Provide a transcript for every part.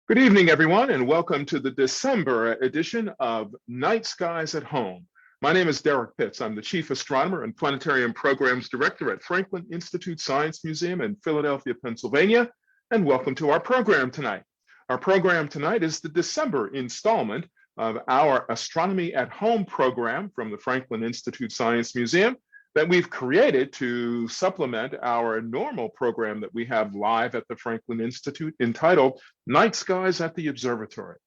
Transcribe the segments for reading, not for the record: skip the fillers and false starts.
Good evening, everyone, and welcome to the December edition of Night Skies at Home. My name is Derrick Pitts. I'm the Chief Astronomer and Planetarium Programs Director at Franklin Institute Science Museum in Philadelphia, Pennsylvania, and welcome to our program tonight. Our program tonight is the December installment of our Astronomy at Home program from the Franklin Institute Science Museum that we've created to supplement our normal program that we have live at the Franklin Institute entitled Night Skies at the Observatory.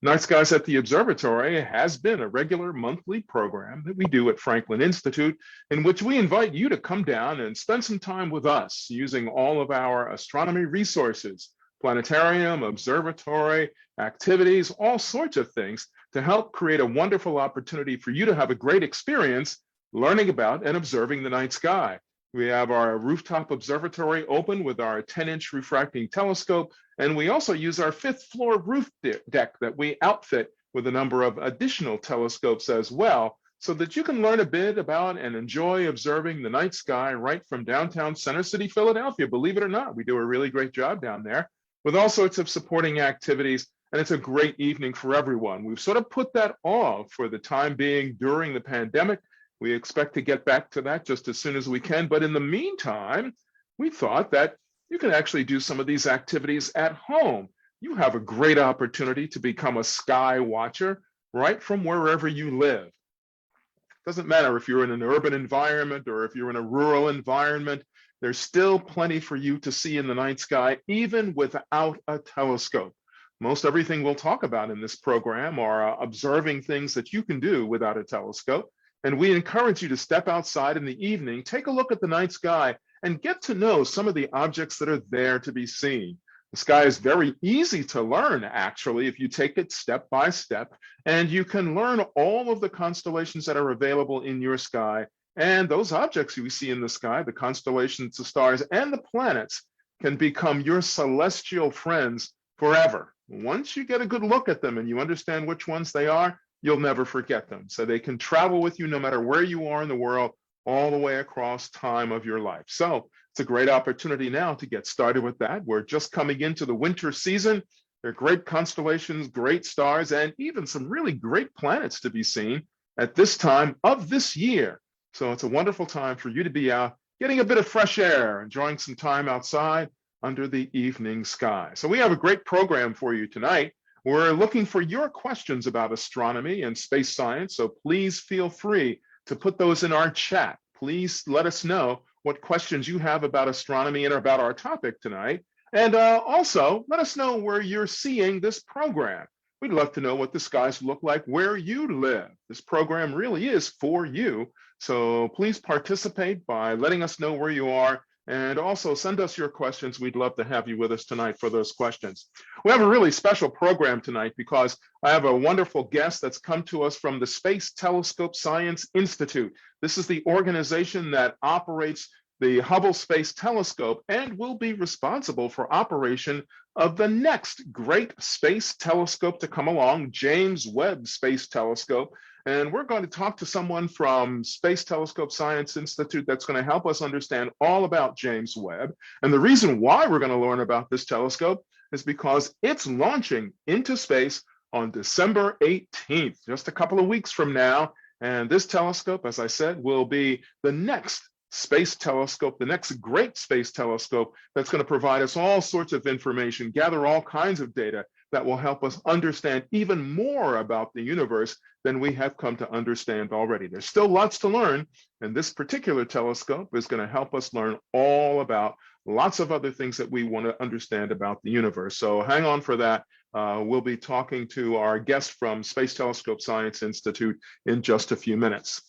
Night Skies at the Observatory has been a regular monthly program that we do at Franklin Institute in which we invite you to come down and spend some time with us using all of our astronomy resources, planetarium, observatory, activities, all sorts of things to help create a wonderful opportunity for you to have a great experience learning about and observing the night sky. We have our rooftop observatory open with our 10-inch refracting telescope, and we also use our 5th floor roof deck that we outfit with a number of additional telescopes as well, so that you can learn a bit about and enjoy observing the night sky right from downtown Center City, Philadelphia. Believe it or not, we do a really great job down there with all sorts of supporting activities, and it's a great evening for everyone. We've sort of put that off for the time being during the pandemic. We expect to get back to that just as soon as we can. But in the meantime, we thought that you can actually do some of these activities at home. You have a great opportunity to become a sky watcher right from wherever you live. Doesn't matter if you're in an urban environment or if you're in a rural environment, there's still plenty for you to see in the night sky, even without a telescope. Most everything we'll talk about in this program are observing things that you can do without a telescope. And we encourage you to step outside in the evening, take a look at the night sky, and get to know some of the objects that are there to be seen. The sky is very easy to learn, actually, if you take it step by step, and you can learn all of the constellations that are available in your sky. And those objects you see in the sky, the constellations, the stars, and the planets, can become your celestial friends forever. Once you get a good look at them and you understand which ones they are, you'll never forget them. So they can travel with you no matter where you are in the world, all the way across time of your life. So it's a great opportunity now to get started with that. We're just coming into the winter season. There are great constellations, great stars, and even some really great planets to be seen at this time of this year. So it's a wonderful time for you to be out, getting a bit of fresh air, enjoying some time outside under the evening sky. So we have a great program for you tonight. We're looking for your questions about astronomy and space science, so please feel free to put those in our chat. Please let us know what questions you have about astronomy and about our topic tonight. And also, let us know where you're seeing this program. We'd love to know what the skies look like where you live. This program really is for you, so please participate by letting us know where you are. And also send us your questions. We'd love to have you with us tonight for those questions. We have a really special program tonight because I have a wonderful guest that's come to us from the Space Telescope Science Institute. This is the organization that operates the Hubble Space Telescope and will be responsible for operation of the next great space telescope to come along, James Webb Space Telescope. And we're going to talk to someone from Space Telescope Science Institute that's going to help us understand all about James Webb. And the reason why we're going to learn about this telescope is because it's launching into space on December 18th, just a couple of weeks from now. And this telescope, as I said, will be the next space telescope, the next great space telescope that's going to provide us all sorts of information, gather all kinds of data that will help us understand even more about the universe than we have come to understand already. There's still lots to learn, and this particular telescope is going to help us learn all about lots of other things that we want to understand about the universe. So hang on for that. We'll be talking to our guest from Space Telescope Science Institute in just a few minutes.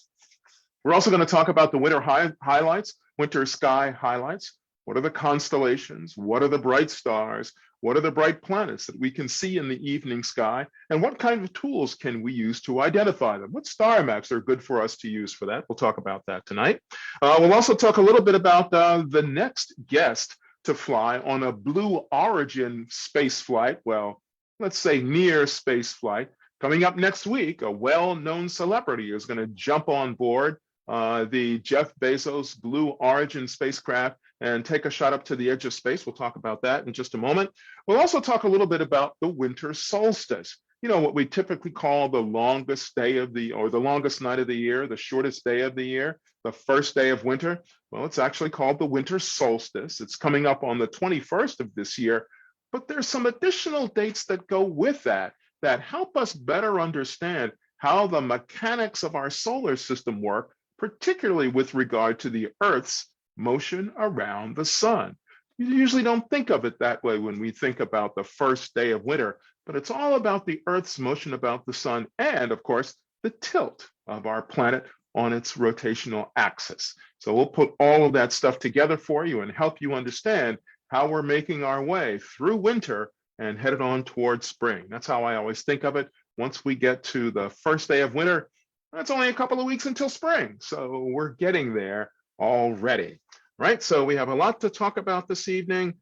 We're also going to talk about the winter highlights, winter sky highlights. What are the constellations? What are the bright stars? What are the bright planets that we can see in the evening sky? And what kind of tools can we use to identify them? What star maps are good for us to use for that? We'll talk about that tonight. We'll also talk a little bit about the next guest to fly on a Blue Origin space flight. Well, let's say near space flight. Coming up next week, a well-known celebrity is going to jump on board the Jeff Bezos Blue Origin spacecraft and take a shot up to the edge of space. We'll talk about that in just a moment. We'll also talk a little bit about the winter solstice. You know, what we typically call the longest day of the, or the longest night of the year, the shortest day of the year, the first day of winter. Well, it's actually called the winter solstice. It's coming up on the 21st of this year, but there's some additional dates that go with that help us better understand how the mechanics of our solar system work, particularly with regard to the Earth's motion around the sun. You usually don't think of it that way when we think about the first day of winter, but it's all about the Earth's motion about the sun and, of course, the tilt of our planet on its rotational axis. So we'll put all of that stuff together for you and help you understand how we're making our way through winter and headed on towards spring. That's how I always think of it. Once we get to the first day of winter, that's only a couple of weeks until spring. So we're getting there already, right? So we have a lot to talk about this evening.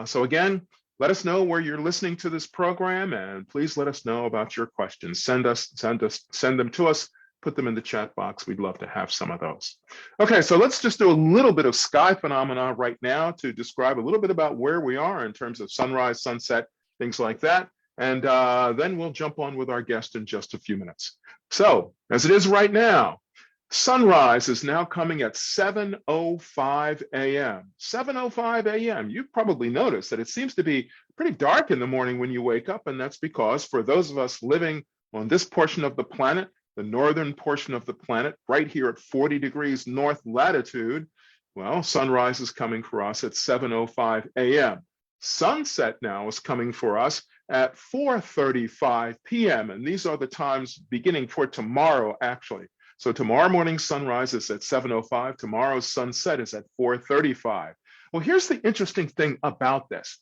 So again, let us know where you're listening to this program, and please let us know about your questions. Send them to us, put them in the chat box. We'd love to have some of those. Okay, so let's just do a little bit of sky phenomena right now to describe a little bit about where we are in terms of sunrise, sunset, things like that. And then we'll jump on with our guest in just a few minutes. So as it is right now, sunrise is now coming at 7:05 a.m. 7:05 a.m. You've probably noticed that it seems to be pretty dark in the morning when you wake up, and that's because for those of us living on this portion of the planet, the northern portion of the planet, right here at 40 degrees north latitude, well, sunrise is coming for us at 7:05 a.m. Sunset now is coming for us at 4:35 p.m. And these are the times beginning for tomorrow, actually. So tomorrow morning sunrise is at 7:05. Tomorrow's sunset is at 4:35. Well, here's the interesting thing about this.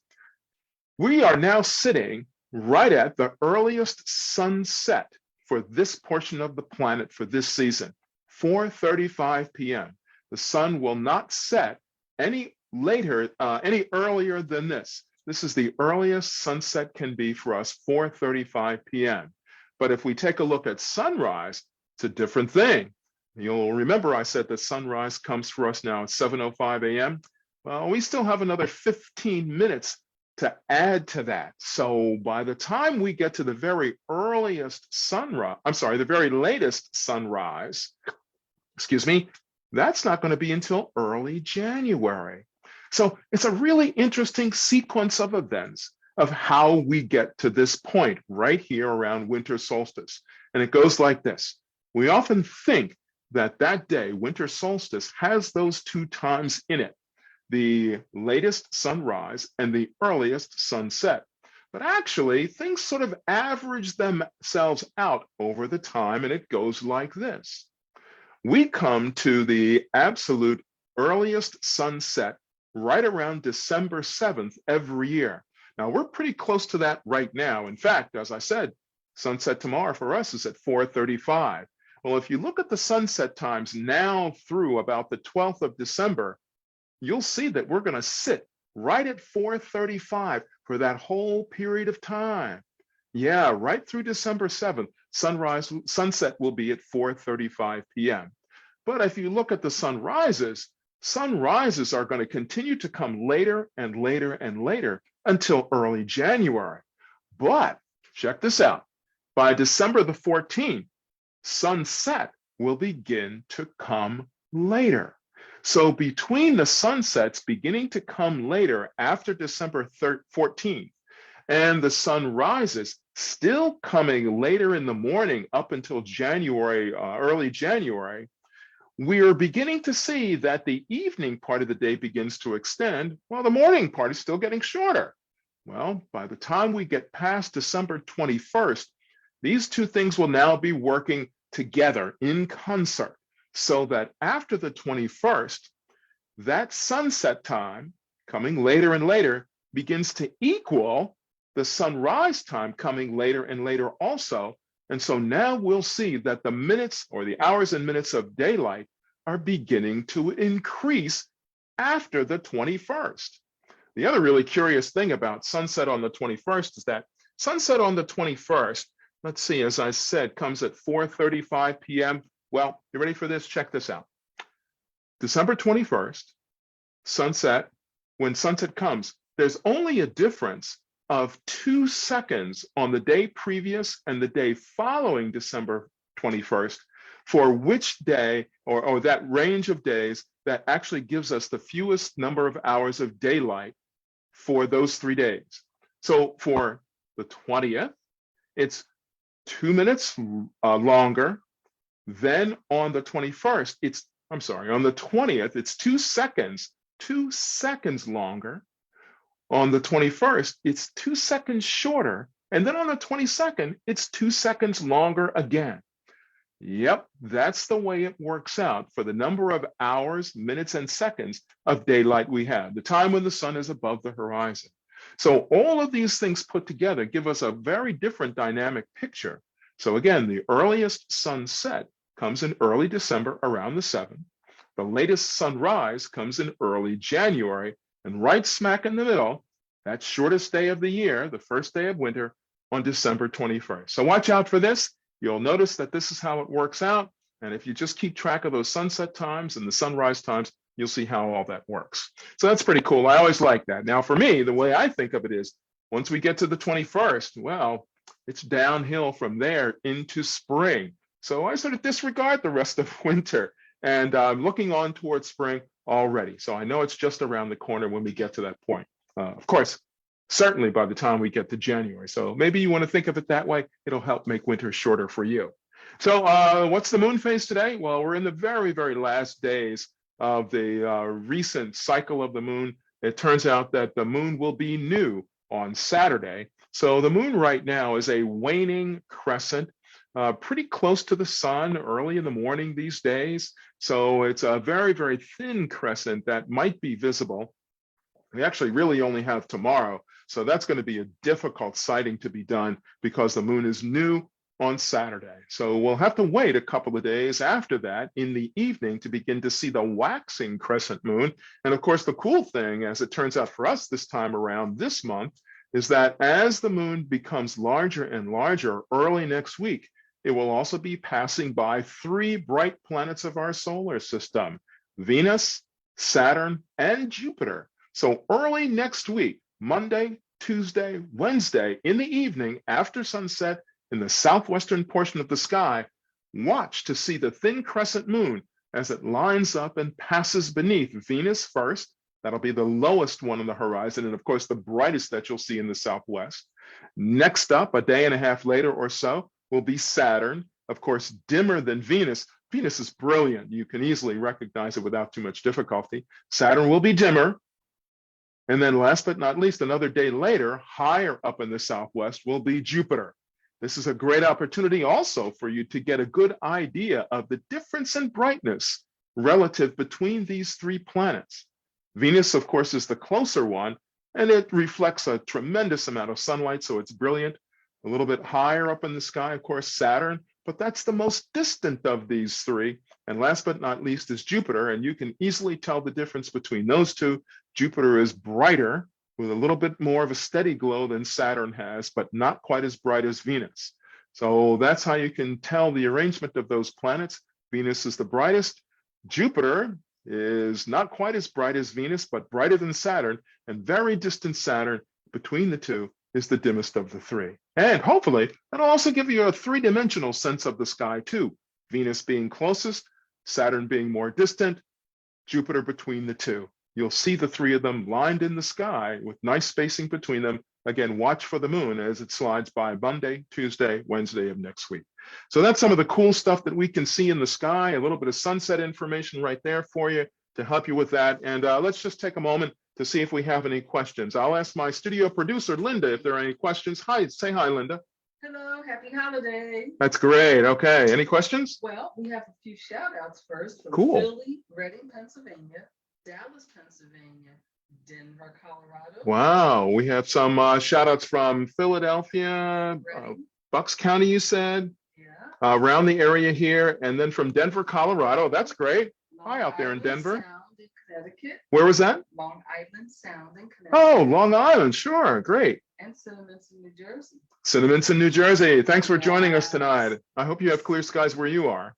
We are now sitting right at the earliest sunset for this portion of the planet for this season, 4:35 p.m. The sun will not set any earlier than this. This is the earliest sunset can be for us, 4:35 p.m. But if we take a look at sunrise, it's a different thing. You'll remember I said that sunrise comes for us now at 7:05 a.m. Well, we still have another 15 minutes to add to that. So by the time we get to the very earliest sunrise, the very latest sunrise, that's not going to be until early January. So it's a really interesting sequence of events of how we get to this point right here around winter solstice. And it goes like this. We often think that that day, winter solstice, has those two times in it, the latest sunrise and the earliest sunset. But actually, things sort of average themselves out over the time, and it goes like this. We come to the absolute earliest sunset right around December 7th every year. Now, we're pretty close to that right now. In fact, as I said, sunset tomorrow for us is at 4:35. Well, if you look at the sunset times now through about the 12th of December, you'll see that we're going to sit right at 4:35 for that whole period of time. Yeah, right through December 7th, sunset will be at 4:35 p.m. But if you look at the sunrises are going to continue to come later and later and later until early January. But check this out. By December the 14th, sunset will begin to come later. So between the sunsets beginning to come later after December 14th and the sunrises still coming later in the morning up until January, early January, we are beginning to see that the evening part of the day begins to extend while the morning part is still getting shorter. Well, by the time we get past December 21st, these two things will now be working together in concert so that after the 21st, that sunset time coming later and later begins to equal the sunrise time coming later and later also. And so now we'll see that the minutes or the hours and minutes of daylight are beginning to increase after the 21st. The other really curious thing about sunset on the 21st is that sunset on the 21st, let's see, as I said, comes at 4:35 p.m. Well, you ready for this? Check this out. December 21st, sunset, when sunset comes, there's only a difference of 2 seconds on the day previous and the day following December 21st for which day or that range of days that actually gives us the fewest number of hours of daylight for those 3 days. So for the 20th, it's 2 minutes longer. Then on the 21st, on the 20th, it's 2 seconds longer. On the 21st, it's 2 seconds shorter. And then on the 22nd, it's 2 seconds longer again. Yep, that's the way it works out for the number of hours, minutes, and seconds of daylight we have, the time when the sun is above the horizon. So all of these things put together give us a very different dynamic picture. So again, the earliest sunset comes in early December around the 7th. The latest sunrise comes in early January, and right smack in the middle, that shortest day of the year, the first day of winter, on December 21st. So watch out for this. You'll notice that this is how it works out. And if you just keep track of those sunset times and the sunrise times, you'll see how all that works. So that's pretty cool. I always like that. Now, for me, the way I think of it is once we get to the 21st, well, it's downhill from there into spring. So I sort of disregard the rest of winter, and I'm looking on towards spring already. So I know it's just around the corner when we get to that point. Of course, certainly by the time we get to January. So maybe you want to think of it that way. It'll help make winter shorter for you. So what's the moon phase today? Well, we're in the very, very last days of the recent cycle of the moon. It turns out that the moon will be new on Saturday. So the moon right now is a waning crescent, pretty close to the sun early in the morning these days. So it's a very, very thin crescent that might be visible. We actually really only have tomorrow. So that's going to be a difficult sighting to be done because the moon is new on Saturday. So we'll have to wait a couple of days after that in the evening to begin to see the waxing crescent moon. And of course, the cool thing, as it turns out for us this time around this month, is that as the moon becomes larger and larger early next week, it will also be passing by 3 bright planets of our solar system, Venus, Saturn, and Jupiter. So early next week, Monday, Tuesday, Wednesday, in the evening after sunset in the southwestern portion of the sky, watch to see the thin crescent moon as it lines up and passes beneath Venus first. That'll be the lowest one on the horizon, and of course, the brightest that you'll see in the southwest. Next up, a day and a half later or so, will be Saturn, of course, dimmer than Venus. Venus is brilliant. You can easily recognize it without too much difficulty. Saturn will be dimmer. And then last but not least, another day later, higher up in the southwest will be Jupiter. This is a great opportunity also for you to get a good idea of the difference in brightness relative between these 3 planets. Venus, of course, is the closer one, and it reflects a tremendous amount of sunlight, so it's brilliant. A little bit higher up in the sky, of course, Saturn, but that's the most distant of these 3. And last but not least is Jupiter, and you can easily tell the difference between those 2. Jupiter is brighter with a little bit more of a steady glow than Saturn has, but not quite as bright as Venus. So that's how you can tell the arrangement of those planets. Venus is the brightest. Jupiter is not quite as bright as Venus, but brighter than Saturn, and very distant Saturn between the 2 is the dimmest of the 3. And hopefully, that'll also give you a 3-dimensional sense of the sky too. Venus being closest, Saturn being more distant, Jupiter between the 2. You'll see the 3 of them lined in the sky with nice spacing between them. Again, watch for the moon as it slides by Monday, Tuesday, Wednesday of next week. So that's some of the cool stuff that we can see in the sky, a little bit of sunset information right there for you to help you with that. And let's just take a moment to see if we have any questions. I'll ask my studio producer, Linda, if there are any questions. Hi, say hi, Linda. Hello, happy holiday. That's great. Okay, any questions? Well, we have a few shout outs first from Cool. Philly, Reading, Pennsylvania, Dallas, Pennsylvania, Denver, Colorado. Wow, we have some shout outs from Philadelphia, Bucks County, you said? Yeah. Around the area here, and then from Denver, Colorado. That's great. Long Hi out there in Island Denver. Sound in Connecticut. Where was that? Long Island Sound in Connecticut. Oh, Long Island. Sure. Great. And Cinnaminson, New Jersey. Cinnaminson, New Jersey. Thanks for joining us tonight. I hope you have clear skies where you are.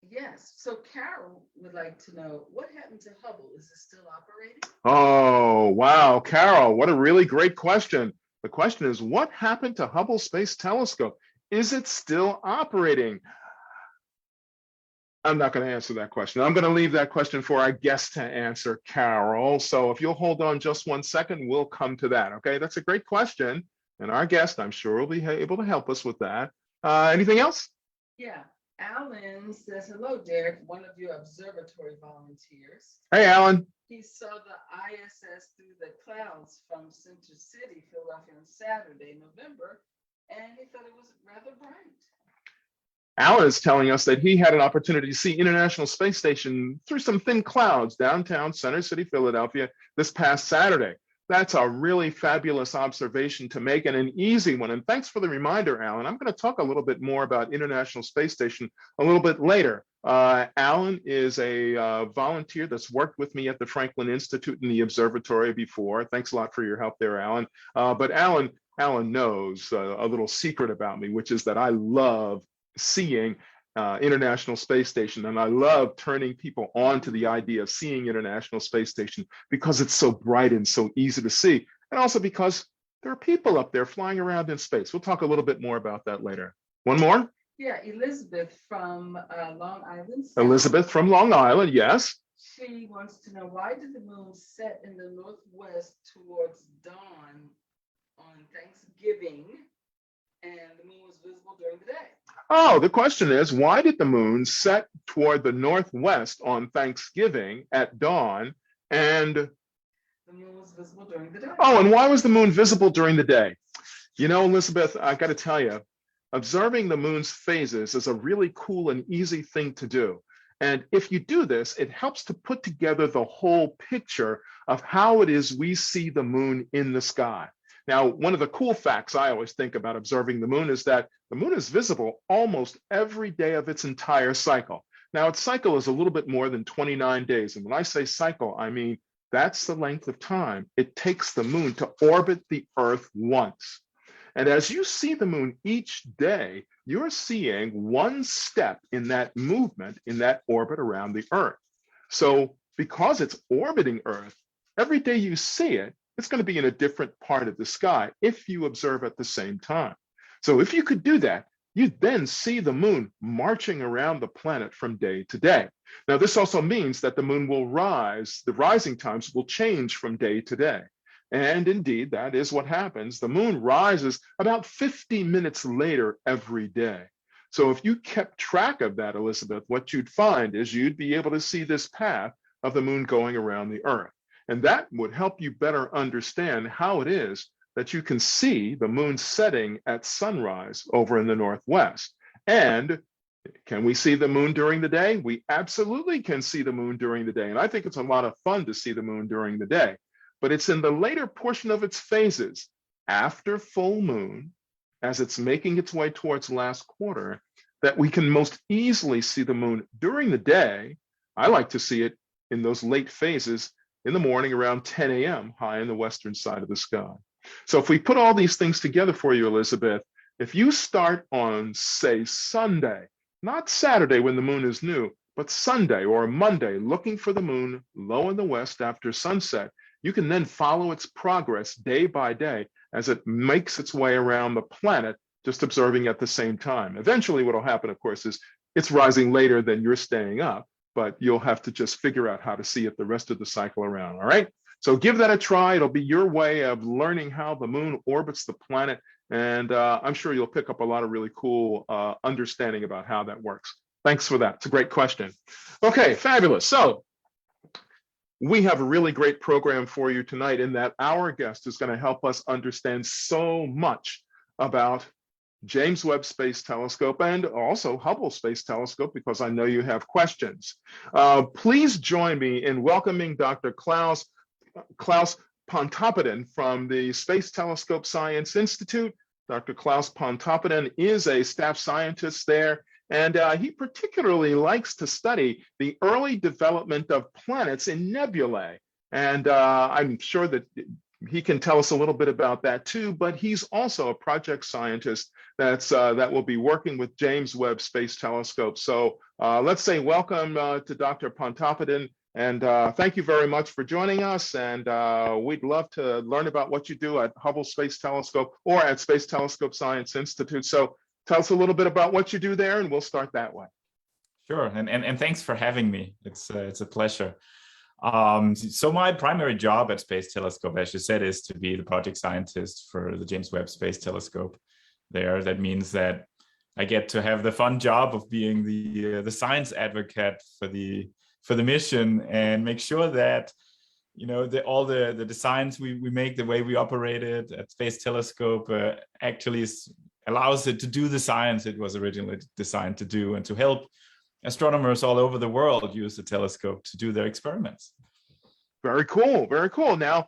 Yes. So Carol would like to know what happened to Hubble? Is it still operating? Oh, wow, Carol, what a really great question. The question is, what happened to Hubble Space Telescope? Is it still operating? I'm not going to answer that question. I'm going to leave that question for our guest to answer, Carol. So if you'll hold on just 1 second, we'll come to that. Okay, that's a great question. And our guest, I'm sure, will be able to help us with that. Anything else? Yeah. Alan says, hello, Derek, one of your observatory volunteers. Hey, Alan. He saw the ISS through the clouds from Center City, Philadelphia on Saturday, November, and he thought it was rather bright. Alan is telling us that he had an opportunity to see International Space Station through some thin clouds downtown Center City, Philadelphia this past Saturday. That's a really fabulous observation to make and an easy one. And thanks for the reminder, Alan. I'm going to talk a little bit more about International Space Station a little bit later. Alan is a volunteer that's worked with me at the Franklin Institute in the observatory before. Thanks a lot for your help there, Alan. But Alan knows a little secret about me, which is that I love seeing International Space Station, and I love turning people on to the idea of seeing International Space Station because it's so bright and so easy to see, and also because there are people up there flying around in space. We'll talk a little bit more about that later. One more? Yeah, Elizabeth from Long Island. Elizabeth from Long Island, yes. She wants to know, why did the moon set in the northwest towards dawn on Thanksgiving, and the moon was visible during the day? Oh, the question is, why did the moon set toward the northwest on Thanksgiving at dawn, and the moon was visible during the day? Oh, and why was the moon visible during the day? You know, Elizabeth, I got to tell you, observing the moon's phases is a really cool and easy thing to do. And if you do this, it helps to put together the whole picture of how it is we see the moon in the sky. Now, one of the cool facts I always think about observing the moon is that the moon is visible almost every day of its entire cycle. Now, its cycle is a little bit more than 29 days. And when I say cycle, I mean that's the length of time it takes the moon to orbit the Earth once. And as you see the moon each day, you're seeing one step in that movement, in that orbit around the Earth. So because it's orbiting Earth, every day you see it, it's going to be in a different part of the sky if you observe at the same time. So if you could do that, you'd then see the moon marching around the planet from day to day. Now, this also means that the moon will rise, the rising times will change from day to day. And indeed, that is what happens. The moon rises about 50 minutes later every day. So if you kept track of that, Elizabeth, what you'd find is you'd be able to see this path of the moon going around the Earth. And that would help you better understand how it is that you can see the moon setting at sunrise over in the northwest. And can we see the moon during the day? We absolutely can see the moon during the day. And I think it's a lot of fun to see the moon during the day. But it's in the later portion of its phases, after full moon, as it's making its way towards last quarter, that we can most easily see the moon during the day. I like to see it in those late phases in the morning around 10 a.m. high in the western side of the sky. So if we put all these things together for you, Elizabeth, if you start on, say, Sunday, not Saturday when the moon is new, but Sunday or Monday, looking for the moon low in the west after sunset, you can then follow its progress day by day as it makes its way around the planet, just observing at the same time. Eventually, what will happen, of course, is it's rising later than you're staying up, but you'll have to just figure out how to see it the rest of the cycle around, all right? So give that a try. It'll be your way of learning how the moon orbits the planet, and I'm sure you'll pick up a lot of really cool understanding about how that works. Thanks for that. It's a great question. Okay, fabulous. So we have a really great program for you tonight in that our guest is going to help us understand so much about James Webb Space Telescope and also Hubble Space Telescope, because I know you have questions. Please join me in welcoming Dr. Klaus Pontoppidan from the Space Telescope Science Institute. Dr. Klaus Pontoppidan is a staff scientist there, and he particularly likes to study the early development of planets in nebulae. And I'm sure that he can tell us a little bit about that too, but he's also a project scientist that will be working with James Webb Space Telescope. So let's say welcome to Dr. Pontoppidan, and thank you very much for joining us. And we'd love to learn about what you do at Hubble Space Telescope or at Space Telescope Science Institute. So tell us a little bit about what you do there, and we'll start that way. Sure, and thanks for having me. It's a pleasure. So my primary job at Space Telescope, as you said, is to be the project scientist for the James Webb Space Telescope there. That means that I get to have the fun job of being the science advocate for the mission and make sure that, you know, all the designs we make, the way we operate it at Space Telescope actually allows it to do the science it was originally designed to do, and to help astronomers all over the world use the telescope to do their experiments. Very cool, very cool. Now,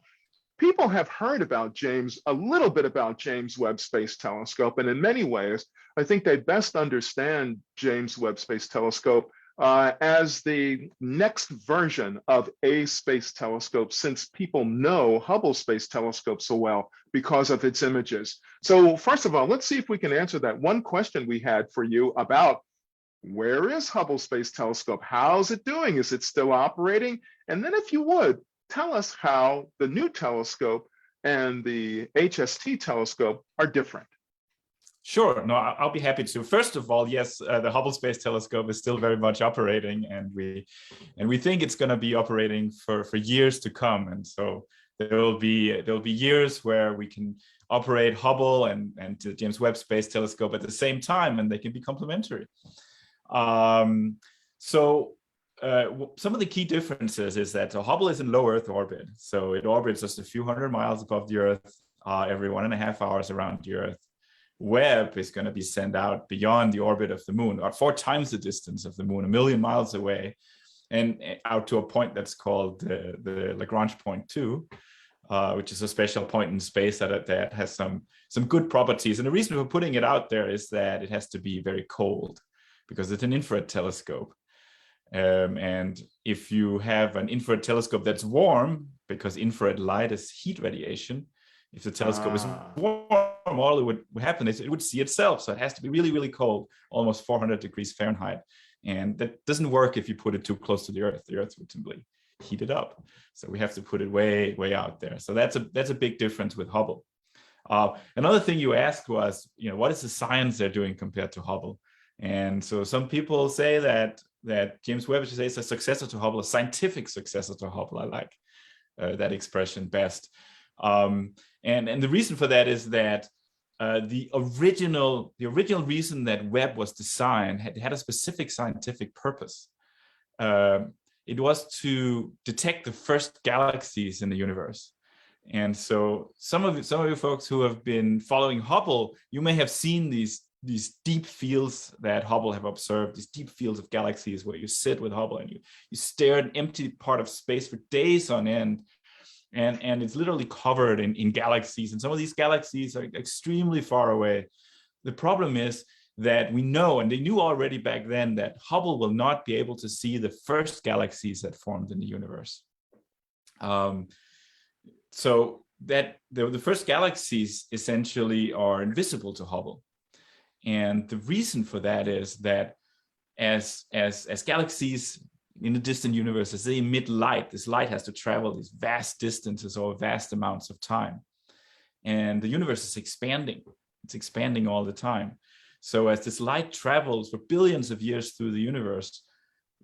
people have heard about a little bit about James Webb Space Telescope, and in many ways, I think they best understand James Webb Space Telescope as the next version of a space telescope, since people know Hubble Space Telescope so well because of its images. So first of all, let's see if we can answer that one question we had for you about where is Hubble Space Telescope? How's it doing? Is it still operating? And then if you would, tell us how the new telescope and the HST telescope are different. Sure, no, I'll be happy to. First of all, yes, the Hubble Space Telescope is still very much operating, and we think it's going to be operating for years to come. And so there'll be years where we can operate Hubble and the James Webb Space Telescope at the same time, and they can be complementary. Some of the key differences is that Hubble is in low Earth orbit. So it orbits just a few hundred miles above the Earth every 1.5 hours around the Earth. Webb is going to be sent out beyond the orbit of the moon, about 4 times the distance of the moon, 1 million miles away, and out to a point that's called the Lagrange point 2, which is a special point in space that has some good properties. And the reason for putting it out there is that it has to be very cold, because it's an infrared telescope. And if you have an infrared telescope that's warm, because infrared light is heat radiation, if the telescope is warm, all it would happen is it would see itself. So it has to be really, really cold, almost 400 degrees Fahrenheit. And that doesn't work if you put it too close to the Earth. The Earth would simply heat it up. So we have to put it way, way out there. So that's a big difference with Hubble. Another thing you asked was, you know, what is the science they're doing compared to Hubble? And so some people say that James Webb is a successor to Hubble, a scientific successor to Hubble. I like that expression best. And the reason for that is that the original reason that Webb was designed had a specific scientific purpose. It was to detect the first galaxies in the universe. And so some of you folks who have been following Hubble, you may have seen these deep fields that Hubble have observed, these deep fields of galaxies where you sit with Hubble and you stare at an empty part of space for days on end. And it's literally covered in galaxies. And some of these galaxies are extremely far away. The problem is that we know, and they knew already back then, that Hubble will not be able to see the first galaxies that formed in the universe. So that the first galaxies essentially are invisible to Hubble. And the reason for that is that as galaxies in the distant universe, as they emit light, this light has to travel these vast distances over vast amounts of time. And the universe is expanding. It's expanding all the time. So as this light travels for billions of years through the universe,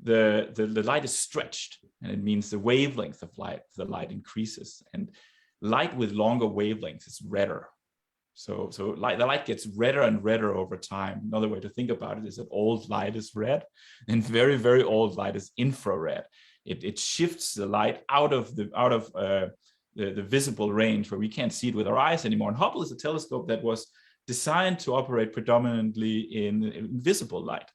the light is stretched, and it means the wavelength of the light increases. And light with longer wavelengths is redder. So the light gets redder and redder over time. Another way to think about it is that old light is red, and very, very old light is infrared. It shifts the light out of the visible range where we can't see it with our eyes anymore. And Hubble is a telescope that was designed to operate predominantly in invisible light.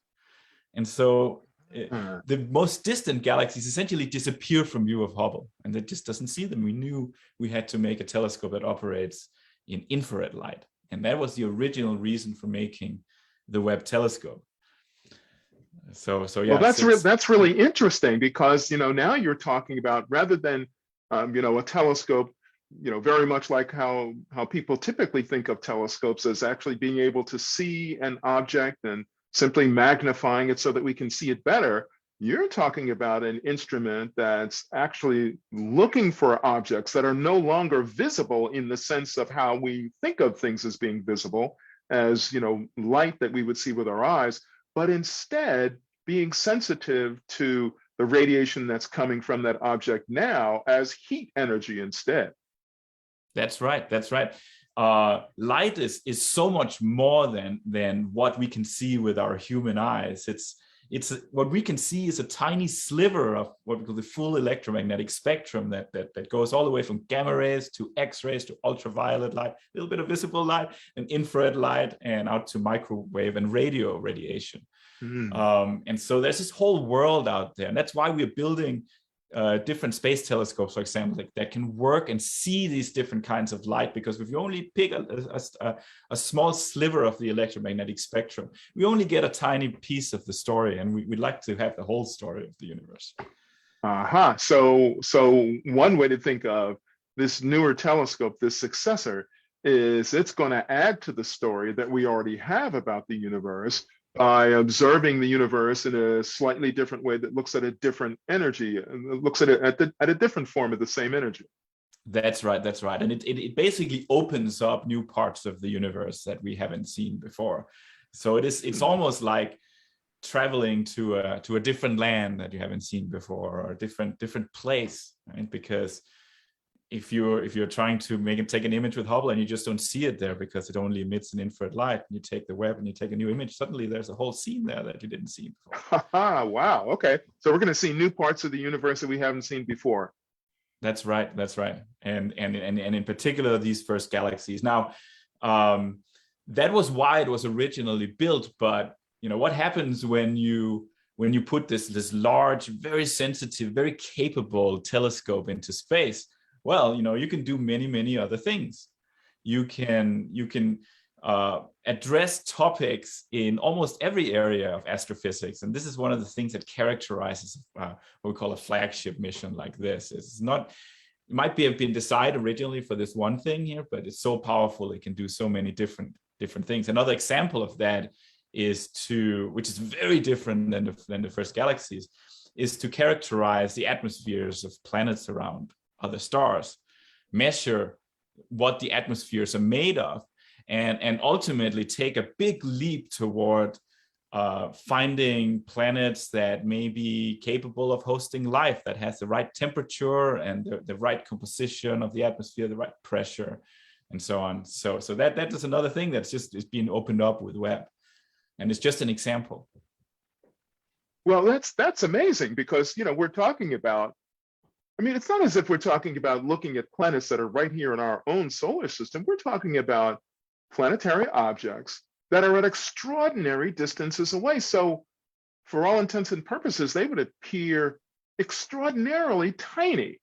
And so the most distant galaxies essentially disappear from view of Hubble, and it just doesn't see them. We knew we had to make a telescope that operates in infrared light. And that was the original reason for making the Webb telescope. So yeah. Well, that's really interesting, because, you know, now you're talking about, rather than, you know, a telescope very much like how people typically think of telescopes as actually being able to see an object and simply magnifying it so that we can see it better. You're talking about an instrument that's actually looking for objects that are no longer visible in the sense of how we think of things as being visible, as light that we would see with our eyes, but instead being sensitive to the radiation that's coming from that object now as heat energy instead. That's right. That's right. Light is so much more than what we can see with our human eyes. It's what we can see is a tiny sliver of what we call the full electromagnetic spectrum that goes all the way from gamma rays to X-rays to ultraviolet light, a little bit of visible light and infrared light, and out to microwave and radio radiation. And so there's this whole world out there, and that's why we're building different space telescopes, for example, that can work and see these different kinds of light, because if you only pick a small sliver of the electromagnetic spectrum, we only get a tiny piece of the story, and we'd like to have the whole story of the universe. So one way to think of this newer telescope, this successor, is it's going to add to the story that we already have about the universe by observing the universe in a slightly different way that looks at a different energy, looks at it at a different form of the same energy. That's right. That's right. And it basically opens up new parts of the universe that we haven't seen before. So it's almost like traveling to a different land that you haven't seen before, or a different place, right? Because if you're trying to take an image with Hubble and you just don't see it there because it only emits an infrared light, and you take the Webb and you take a new image, suddenly there's a whole scene there that you didn't see before. Wow. Okay. So we're going to see new parts of the universe that we haven't seen before. That's right. That's right. And in particular, these first galaxies. Now, that was why it was originally built. But what happens when you put this large, very sensitive, very capable telescope into space? Well, you can do many other things. You can address topics in almost every area of astrophysics, and this is one of the things that characterizes what we call a flagship mission like this. It's not, it might have been designed originally for this one thing here, but it's so powerful it can do so many different things. Another example of that is which is very different than the first galaxies, is to characterize the atmospheres of planets around other stars, measure what the atmospheres are made of, and ultimately take a big leap toward finding planets that may be capable of hosting life, that has the right temperature and the right composition of the atmosphere, the right pressure, and so on. So that is another thing that's is being opened up with Webb, and it's just an example. Well, that's amazing, because we're talking about, it's not as if we're talking about looking at planets that are right here in our own solar system. We're talking about planetary objects that are at extraordinary distances away. So for all intents and purposes, they would appear extraordinarily tiny.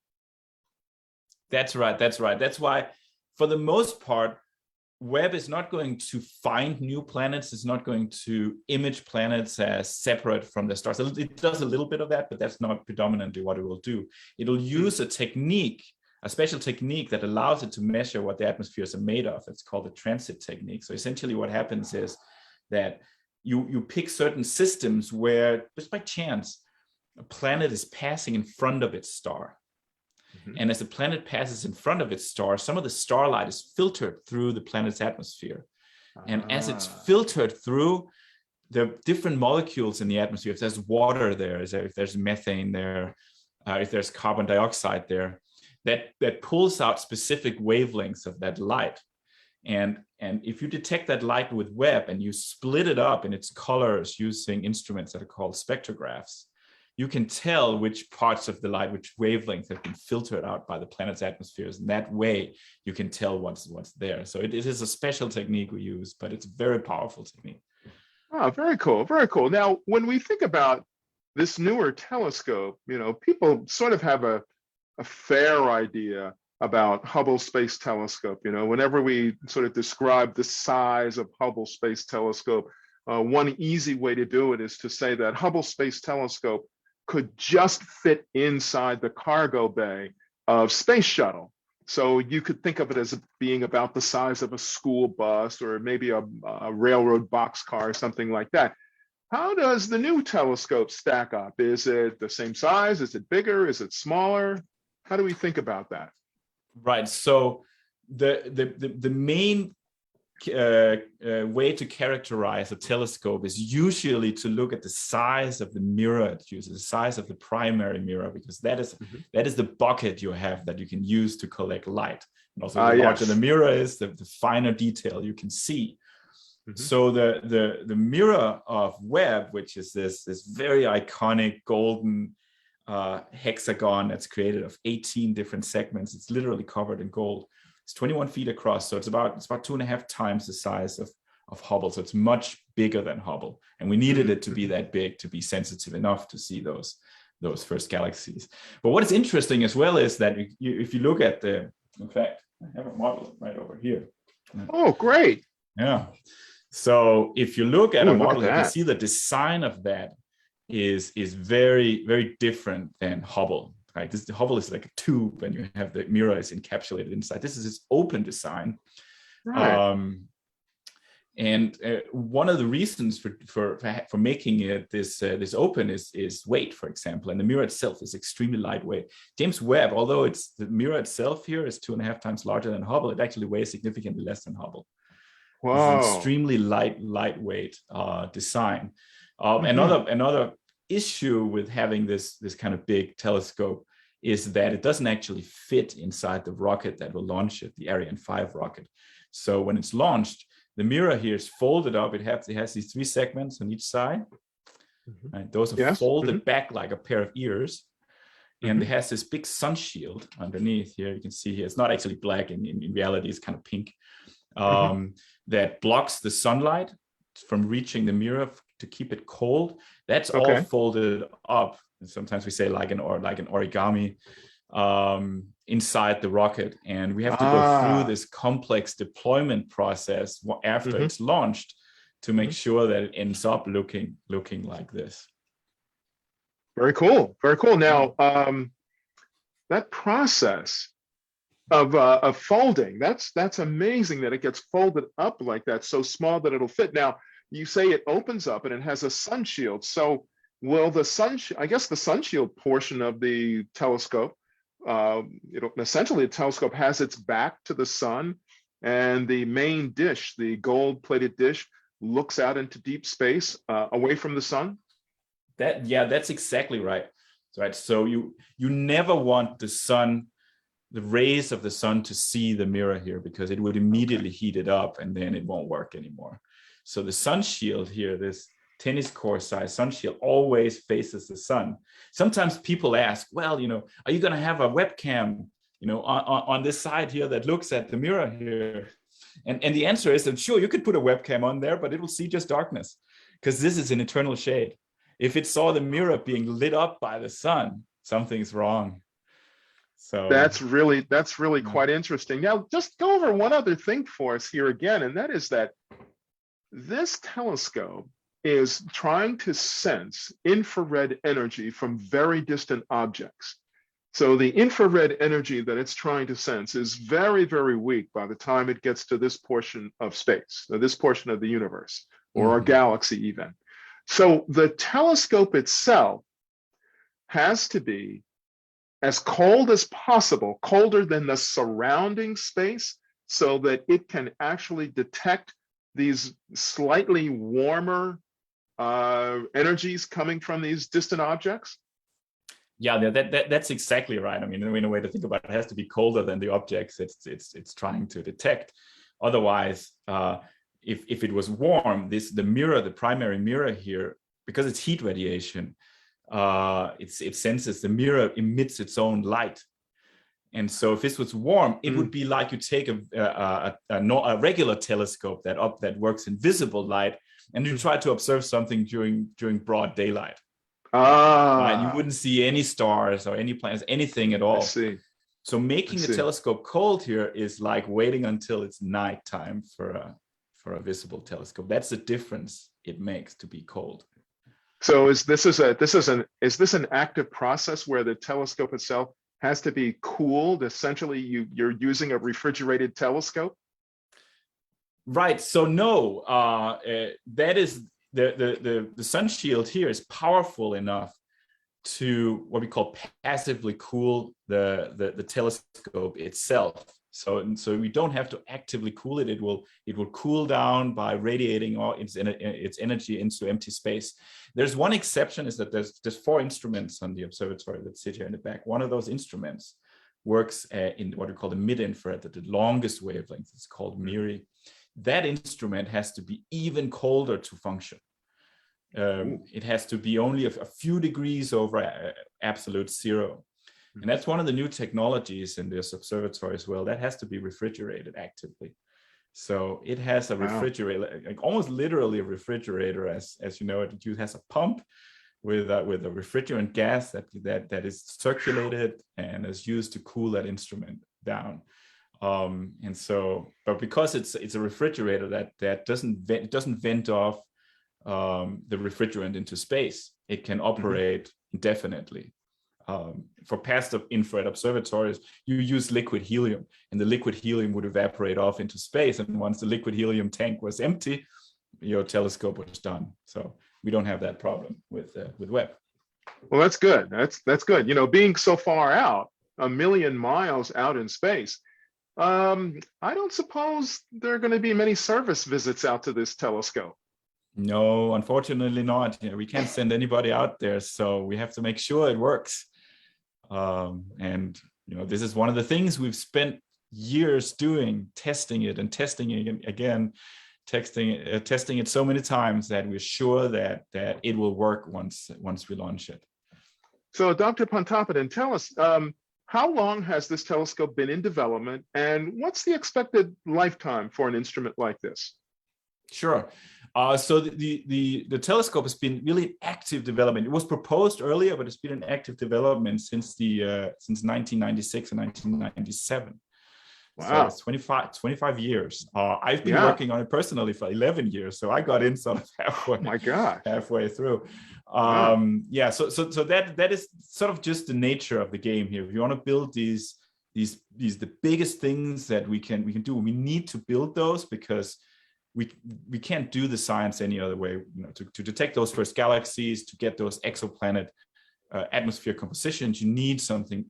That's right. That's right. That's why, for the most part, Webb is not going to find new planets. It's not going to image planets as separate from the stars. It does a little bit of that, but that's not predominantly what it will do. It'll use a special technique that allows it to measure what the atmospheres are made of. It's called the transit technique. So essentially what happens is that you pick certain systems where, just by chance, a planet is passing in front of its star. And as the planet passes in front of its star, some of the starlight is filtered through the planet's atmosphere. And as it's filtered through, the different molecules in the atmosphere, if there's water there, if there's methane there, if there's carbon dioxide there, that pulls out specific wavelengths of that light. And if you detect that light with Webb and you split it up in its colors using instruments that are called spectrographs, you can tell which parts of the light, which wavelengths have been filtered out by the planet's atmospheres. And that way you can tell what's there. So it is a special technique we use, but it's a very powerful technique. Oh, very cool. Very cool. Now, when we think about this newer telescope, people sort of have a fair idea about Hubble Space Telescope. Whenever we sort of describe the size of Hubble Space Telescope, one easy way to do it is to say that Hubble Space Telescope could just fit inside the cargo bay of Space Shuttle. So you could think of it as being about the size of a school bus or maybe a railroad boxcar or something like that. How does the new telescope stack up? Is it the same size? Is it bigger? Is it smaller? How do we think about that? Right. So the main way to characterize a telescope is usually to look at the size of the mirror it uses, the size of the primary mirror, because that is the bucket you have that you can use to collect light. And also the larger the mirror is, the finer detail you can see. So the Mirror of Webb, which is this very iconic golden hexagon that's created of 18 different segments, it's literally covered in gold. It's 21 feet across, so it's about 2.5 times the size of Hubble. So it's much bigger than Hubble, and we needed it to be that big to be sensitive enough to see those first galaxies. But what is interesting as well is that if you look at in fact, I have a model right over here. Oh, great! Yeah. So if you look at a model, you can see the design of that is very, very different than Hubble. Right? The Hubble is like a tube, and you have the mirror is encapsulated inside. This is its open design. Right. And one of the reasons for making it this open is weight, for example, and the mirror itself is extremely lightweight. James Webb, although the mirror itself here is 2.5 times larger than Hubble, it actually weighs significantly less than Hubble. Wow. It's an extremely lightweight design. Another issue with having this kind of big telescope is that it doesn't actually fit inside the rocket that will launch it, the Ariane 5 rocket. So when it's launched, the mirror here is folded up. It has these 3 segments on each side. Right? Those are folded back like a pair of ears. And it has this big sun shield underneath here. You can see here, it's not actually black. In reality, it's kind of pink. That blocks the sunlight from reaching the mirror to keep it cold. That's all folded up. And sometimes we say like an origami inside the rocket. And we have to go through this complex deployment process after it's launched to make sure that it ends up looking like this. Very cool. Very cool. Now, that process of folding, that's amazing that it gets folded up like that, so small that it'll fit. Now, you say it opens up and it has a sun shield. So will the I guess the sun shield portion of the telescope, essentially the telescope has its back to the sun, and the main dish, the gold-plated dish, looks out into deep space away from the sun? That's exactly right. Right. So you never want the rays of the sun to see the mirror here, because it would immediately heat it up and then it won't work anymore. So the sun shield here, this tennis court size sun shield, always faces the sun. Sometimes people ask, well, are you going to have a webcam, on this side here that looks at the mirror here? And the answer is that sure, you could put a webcam on there, but it will see just darkness, because this is an eternal shade. If it saw the mirror being lit up by the sun, something's wrong. So that's really quite interesting. Now, just go over one other thing for us here again, and that is that this telescope is trying to sense infrared energy from very distant objects. So the infrared energy that it's trying to sense is very, very weak by the time it gets to this portion of space, or this portion of the universe, or our galaxy even. So the telescope itself has to be as cold as possible, colder than the surrounding space, so that it can actually detect these slightly warmer energies coming from these distant objects? Yeah, that's exactly right. I mean, in a way to think about it, it has to be colder than the objects it's trying to detect. Otherwise, if it was warm, the primary mirror here, because it's heat radiation, it senses, the mirror emits its own light. And so if this was warm, it would be like you take a regular telescope that works in visible light, and you try to observe something during broad daylight. Right? You wouldn't see any stars or any planets, anything at all. I see. So making the telescope cold here is like waiting until it's nighttime for a visible telescope. That's the difference it makes to be cold. So is this an active process where the telescope itself has to be cooled. Essentially, you're using a refrigerated telescope. Right. So no, that is the sun shield here is powerful enough to what we call passively cool the telescope itself. So we don't have to actively cool it. It will cool down by radiating all its energy into empty space. There's one exception, is that there's 4 instruments on the observatory that sit here in the back. One of those instruments works in what we call the mid-infrared, at the longest wavelength. It's called Mirror. That instrument has to be even colder to function. It has to be only a few degrees over absolute zero. And that's one of the new technologies in this observatory as well. That has to be refrigerated actively. So it has a refrigerator, like almost literally a refrigerator, as you know. It has a pump with a refrigerant gas that is circulated and is used to cool that instrument down. But because it's a refrigerator that doesn't vent off the refrigerant into space, it can operate indefinitely. For past infrared observatories, you use liquid helium, and the liquid helium would evaporate off into space. And once the liquid helium tank was empty, your telescope was done. So we don't have that problem with Webb. Well, that's good. That's good. You know, being so far out, 1 million miles out in space, I don't suppose there are going to be many service visits out to this telescope. No, unfortunately not. We can't send anybody out there, so we have to make sure it works. And this is one of the things we've spent years doing, testing it again, testing it so many times that we're sure that it will work once we launch it. So, Dr. Pontoppidan, tell us, how long has this telescope been in development, and what's the expected lifetime for an instrument like this? Sure. So the telescope has been really in active development. It was proposed earlier, but it's been in active development since 1996 and 1997. Wow. So it's 25 years. I've been working on it personally for 11 years. So I got in sort of halfway. Oh my God. Halfway through. Yeah. So that is sort of just the nature of the game here. If you want to build these the biggest things that we can do, we need to build those, because we can't do the science any other way. To detect those first galaxies, to get those exoplanet atmosphere compositions, you need something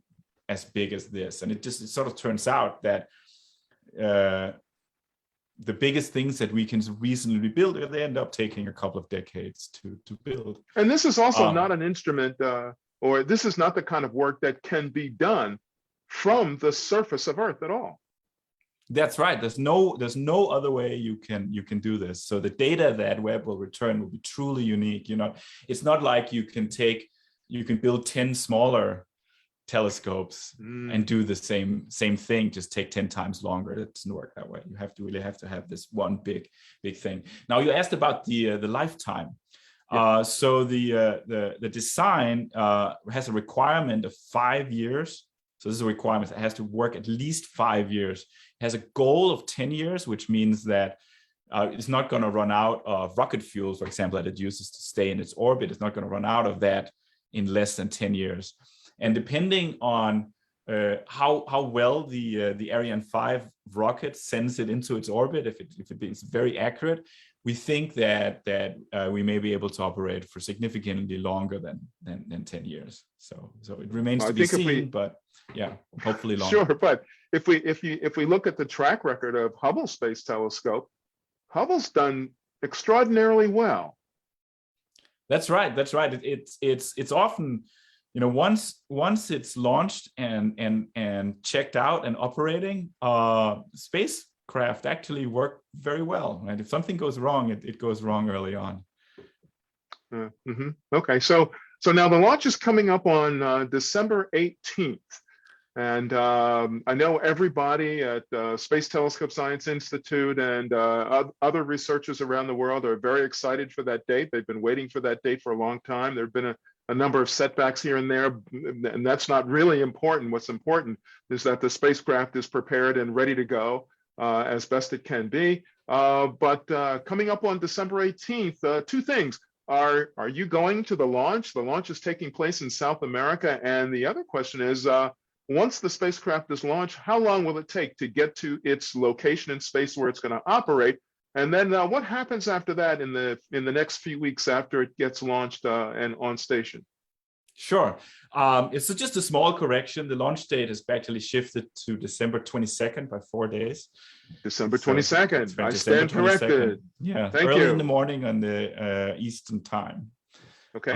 as big as this. And it sort of turns out that the biggest things that we can reasonably build, they end up taking a couple of decades to build. And this is also not an instrument, or this is not the kind of work that can be done from the surface of Earth at all. That's right. There's no other way you can do this. So the data that Webb will return will be truly unique. It's not like you can build 10 smaller telescopes and do the same thing, just take 10 times longer. It doesn't work that way. You really have to have this one big thing. Now, you asked about the lifetime. So the design has a requirement of 5 years. So this is a requirement. It has to work at least 5 years. It has a goal of 10 years, which means that it's not going to run out of rocket fuel, for example, that it uses to stay in its orbit. It's not going to run out of that in less than 10 years. And depending on how well the Ariane 5 rocket sends it into its orbit, if it is very accurate, we think that we may be able to operate for significantly longer than 10 years. So it remains to be seen, but yeah, hopefully longer. Sure, but if we look at the track record of Hubble Space Telescope, Hubble's done extraordinarily well. That's right. It's often, once it's launched and checked out and operating, spacecraft actually work very well. Right? If something goes wrong, it goes wrong early on. Okay, so now the launch is coming up on December 18th. And I know everybody at Space Telescope Science Institute and other researchers around the world are very excited for that date. They've been waiting for that date for a long time. There have been a number of setbacks here and there, and that's not really important. What's important is that the spacecraft is prepared and ready to go as best it can be. But coming up on December 18th, two things. Are you going to the launch? The launch is taking place in South America. And the other question is, once the spacecraft is launched, how long will it take to get to its location in space where it's going to operate? And then what happens after that in the next few weeks after it gets launched and on station? Sure. It's just a small correction. The launch date is actually shifted to December 22nd by 4 days. December 22nd. So I December stand corrected. Yeah, Thank early you. in the morning on the Eastern time. Okay.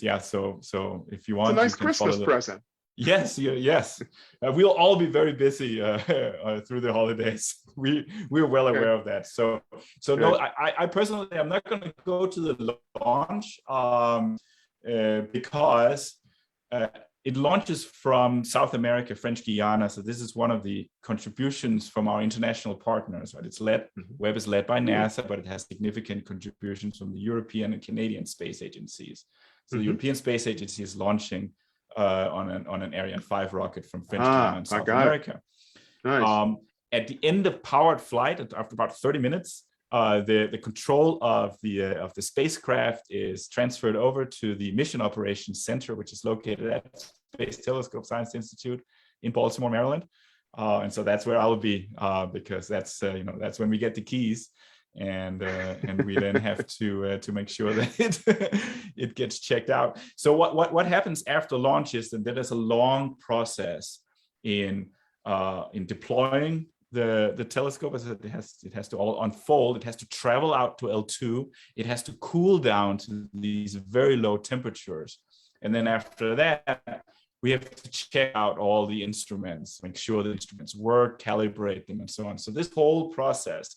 Yeah. So if you want, it's a nice you can follow Christmas present. Yes, yes. We'll all be very busy through the holidays. We're well aware of that. So no, I personally, I'm not going to go to the launch because it launches from South America, French Guiana. So this is one of the contributions from our international partners. Right? It's led, Webb is led by NASA, but it has significant contributions from the European and Canadian space agencies. So the European Space Agency is launching on an Ariane 5 rocket from French Guiana in South America. Nice. At the end of powered flight, after about 30 minutes, the control of the spacecraft is transferred over to the Mission Operations Center, which is located at Space Telescope Science Institute in Baltimore, Maryland. And so that's where I'll be because that's that's when we get the keys, and we then have to make sure that it gets checked out. So what happens after launch is that there's a long process in deploying the telescope. As it has to all unfold. It has to travel out to L2. It has to cool down to these very low temperatures, and then after that, we have to check out all the instruments, make sure the instruments work, calibrate them, and so on. So this whole process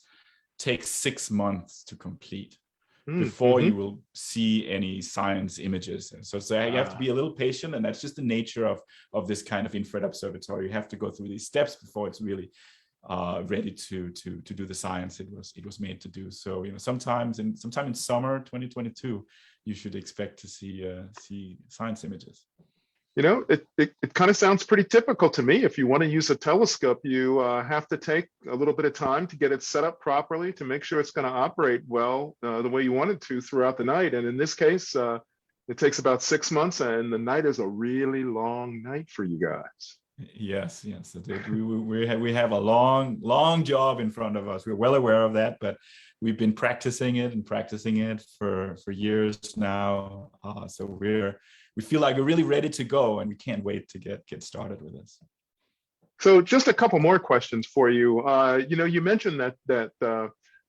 takes 6 months to complete before you will see any science images. And so you have to be a little patient, and that's just the nature of this kind of infrared observatory. You have to go through these steps before it's really ready to do the science it was made to do. So sometime in summer 2022, you should expect to see science images. It kind of sounds pretty typical to me. If you want to use a telescope, you have to take a little bit of time to get it set up properly to make sure it's going to operate well the way you want it to throughout the night. And in this case, it takes about 6 months, and the night is a really long night for you guys. Yes. We have a long job in front of us. We're well aware of that, but we've been practicing it for years now. So we feel like we're really ready to go, and we can't wait to get started with this. So just a couple more questions for you. You mentioned that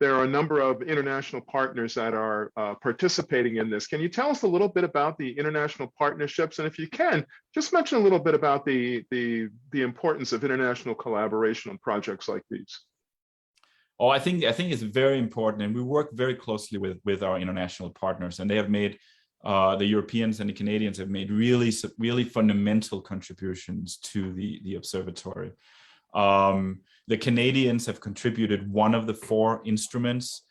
there are a number of international partners that are participating in this. Can you tell us a little bit about the international partnerships? And if you can, just mention a little bit about the importance of international collaboration on projects like these. Oh, I think it's very important, and we work very closely with our international partners, and they have made the Europeans and the Canadians have made really fundamental contributions to the observatory. The Canadians have contributed one of the 4 instruments.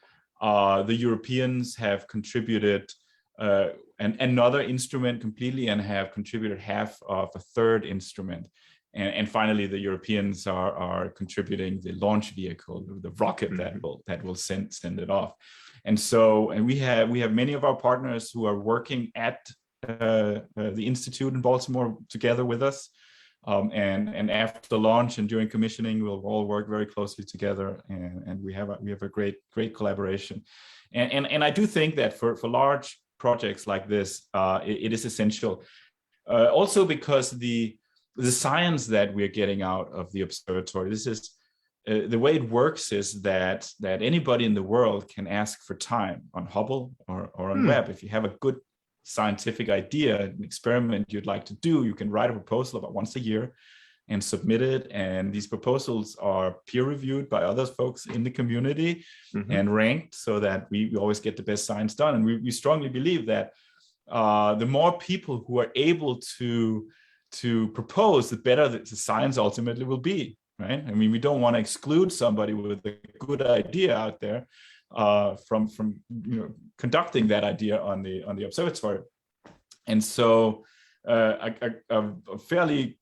The Europeans have contributed another instrument completely and have contributed half of a third instrument. And finally, the Europeans are contributing the launch vehicle, the rocket that will send it off. And we have many of our partners who are working at the Institute in Baltimore together with us. And after launch and during commissioning, we'll all work very closely together, and we have a great collaboration. And I do think that for large projects like this, it is essential. Also because the science that we're getting out of the observatory, this is the way it works is that anybody in the world can ask for time on Hubble or on Webb. If you have a good scientific idea, an experiment you'd like to do, you can write a proposal about once a year and submit it. And these proposals are peer reviewed by other folks in the community and ranked so that we always get the best science done. And we strongly believe that the more people who are able to propose, the better the science ultimately will be, right? I mean, we don't want to exclude somebody with a good idea out there from conducting that idea on the observatory. And so a fairly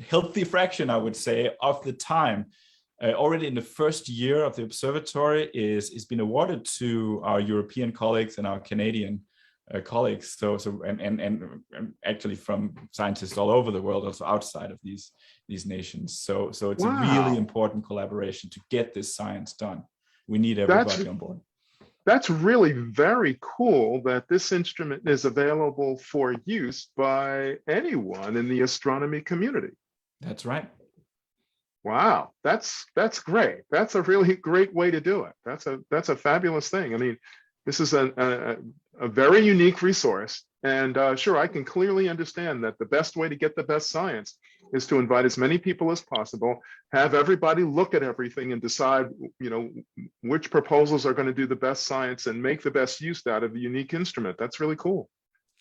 healthy fraction, I would say, of the time already in the first year of the observatory is been awarded to our European colleagues and our Canadian colleagues. And actually from scientists all over the world, also outside of these nations. So it's a really important collaboration to get this science done. We need everybody on board. That's really very cool that this instrument is available for use by anyone in the astronomy community. That's right. Wow, that's great. That's a really great way to do it. That's a fabulous thing. I mean, this is a very unique resource, and sure, I can clearly understand that the best way to get the best science is to invite as many people as possible, have everybody look at everything and decide, which proposals are going to do the best science and make the best use out of the unique instrument. That's really cool.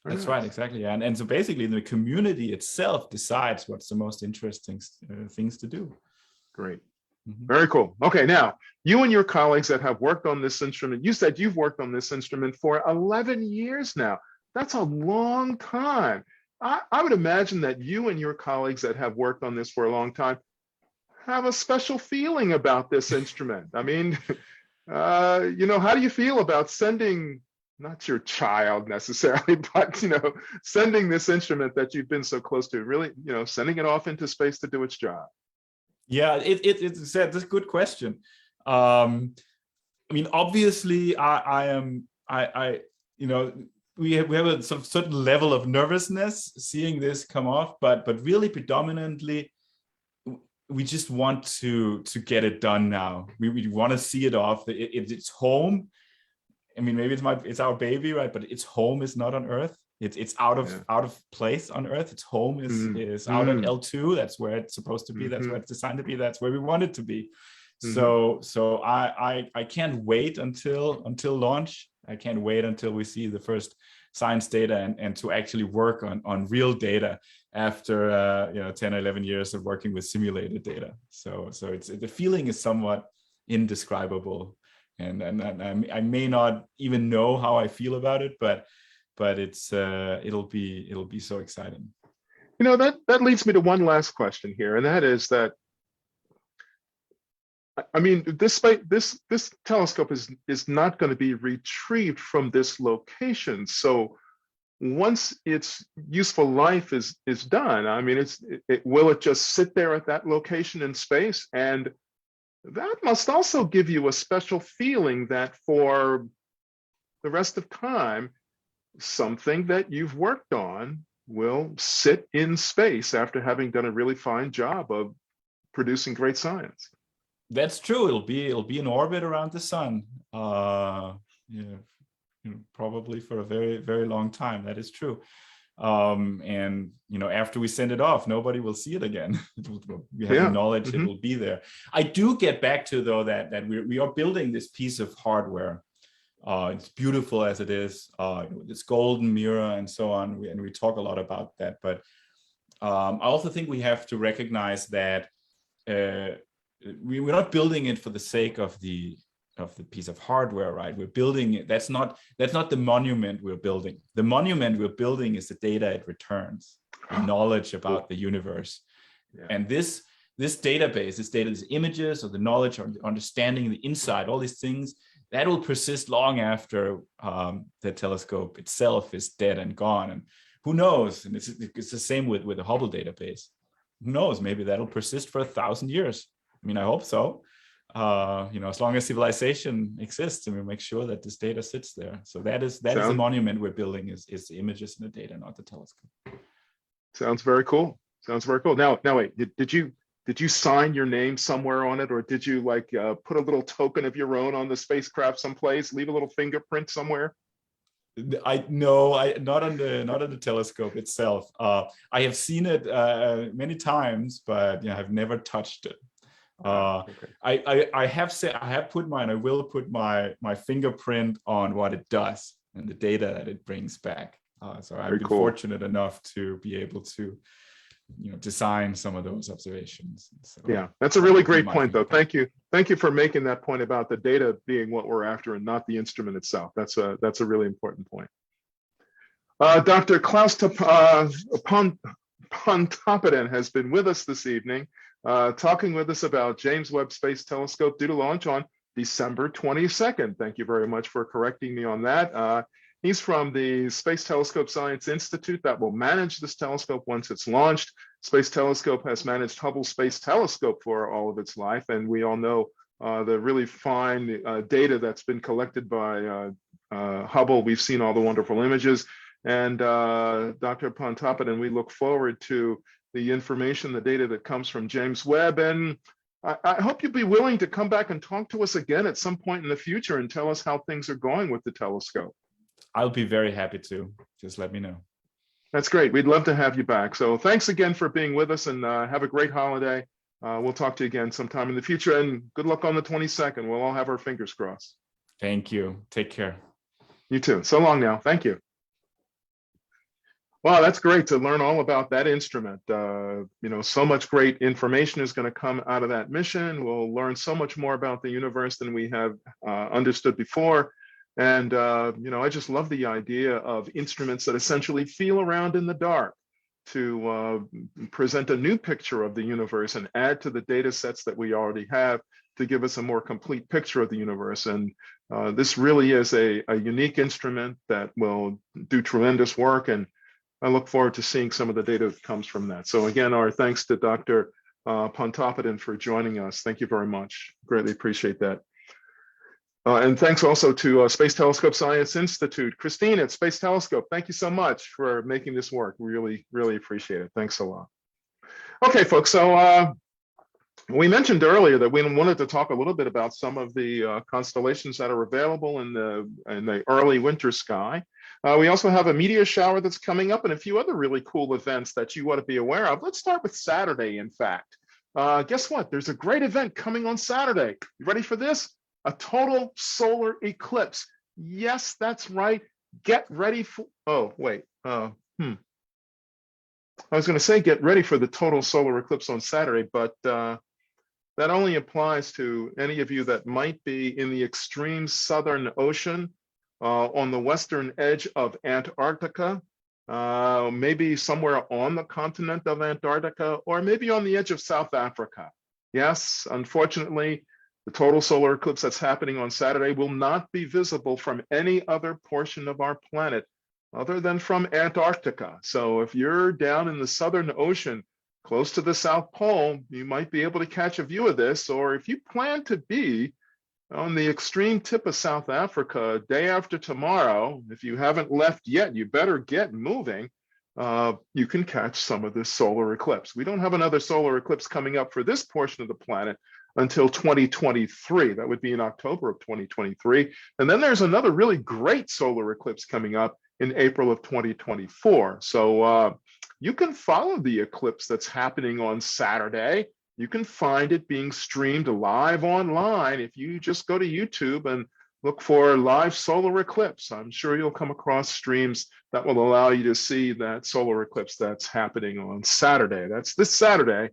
That's right, exactly. And so basically the community itself decides what's the most interesting things to do. Great. Very cool. Okay, now you and your colleagues that have worked on this instrument, you said you've worked on this instrument for 11 years now. That's a long time. I would imagine that you and your colleagues that have worked on this for a long time have a special feeling about this instrument. I mean, how do you feel about sending, not your child necessarily, but, sending this instrument that you've been so close to, really, sending it off into space to do its job? Yeah, it's a good question. I mean, obviously, we have a sort of certain level of nervousness seeing this come off, but really predominantly, we just want to get it done now. We want to see it off. It's home. I mean, maybe it's our baby, right? But its home is not on Earth. It's out of place on Earth. Its home is out at L2. That's where it's supposed to be. That's where it's designed to be. That's where we want it to be. So I can't wait until launch. I can't wait until we see the first science data and to actually work on real data after 10 or 11 years of working with simulated data. So it's the feeling is somewhat indescribable, and I may not even know how I feel about it, but it's it'll be so exciting. That leads me to one last question here, and that is that, I mean, this telescope is not going to be retrieved from this location. So once its useful life is done, I mean, will it just sit there at that location in space? And that must also give you a special feeling that for the rest of time, something that you've worked on will sit in space after having done a really fine job of producing great science. That's true. It'll be in orbit around the sun, probably for a very, very long time. That is true. And after we send it off, nobody will see it again. We have the knowledge it will be there. I do get back to, though, that we are building this piece of hardware. It's beautiful as it is. This golden mirror and so on. And we talk a lot about that. But I also think we have to recognize that we're not building it for the sake of the piece of hardware, right? We're building it. That's not the monument we're building. The monument we're building is the data it returns, the knowledge about the universe. Yeah. And this database, this data, these images, or the knowledge or the understanding, the insight, all these things, that will persist long after the telescope itself is dead and gone. And who knows? And it's the same with the Hubble database. Who knows? Maybe that'll persist for 1,000 years. I mean, I hope so. As long as civilization exists, and we make sure that this data sits there. So that is the monument we're building is the images and the data, not the telescope. Sounds very cool. Now wait, did you sign your name somewhere on it, or did you put a little token of your own on the spacecraft someplace, leave a little fingerprint somewhere? Not on the telescope itself. I have seen it many times, but I've never touched it. Okay. I have put mine. I will put my fingerprint on what it does and the data that it brings back. So I've been fortunate enough to be able to, design some of those observations. So yeah, that's a really great point, though. Thank you for making that point about the data being what we're after and not the instrument itself. That's a really important point. Dr. Klaus Pontoppidan has been with us this evening, talking with us about James Webb Space Telescope due to launch on December 22nd. Thank you very much for correcting me on that. He's from the Space Telescope Science Institute that will manage this telescope once it's launched. Space Telescope has managed Hubble Space Telescope for all of its life, and we all know the really fine data that's been collected by Hubble. We've seen all the wonderful images. And Dr. Pontoppidan, we look forward to the information, the data that comes from James Webb. And I hope you'll be willing to come back and talk to us again at some point in the future and tell us how things are going with the telescope. I'll be very happy to. Just let me know. That's great. We'd love to have you back. So thanks again for being with us, and have a great holiday. We'll talk to you again sometime in the future, and good luck on the 22nd. We'll all have our fingers crossed. Thank you. Take care. You too. So long now. Thank you. Wow, that's great to learn all about that instrument. So much great information is going to come out of that mission. We'll learn so much more about the universe than we have understood before. And, I just love the idea of instruments that essentially feel around in the dark to present a new picture of the universe and add to the data sets that we already have to give us a more complete picture of the universe. And this really is a unique instrument that will do tremendous work. And I look forward to seeing some of the data that comes from that. So again, our thanks to Dr. Pontoppidan for joining us. Thank you very much. Greatly appreciate that. And thanks also to Space Telescope Science Institute. Christine at Space Telescope, thank you so much for making this work. Really, really appreciate it. Thanks a lot. Okay, folks, so we mentioned earlier that we wanted to talk a little bit about some of the constellations that are available in the early winter sky. We also have a meteor shower that's coming up and a few other really cool events that you want to be aware of. Let's start with Saturday, in fact. Guess what? There's a great event coming on Saturday. You ready for this? A total solar eclipse. Yes, that's right. Get ready for, oh, wait. I was going to say get ready for the total solar eclipse on Saturday, but that only applies to any of you that might be in the extreme southern ocean, on the western edge of Antarctica, maybe somewhere on the continent of Antarctica, or maybe on the edge of South Africa. Yes, unfortunately, the total solar eclipse that's happening on Saturday will not be visible from any other portion of our planet other than from Antarctica. So if you're down in the Southern Ocean, close to the South Pole, you might be able to catch a view of this. Or if you plan to be on the extreme tip of South Africa day after tomorrow, if you haven't left yet, you better get moving. You can catch some of this solar eclipse. We don't have another solar eclipse coming up for this portion of the planet until 2023. That would be in October of 2023. And then there's another really great solar eclipse coming up in April of 2024. So you can follow the eclipse that's happening on Saturday. You can find it being streamed live online if you just go to YouTube and look for live solar eclipse. I'm sure you'll come across streams that will allow you to see that solar eclipse that's happening on Saturday. That's this Saturday.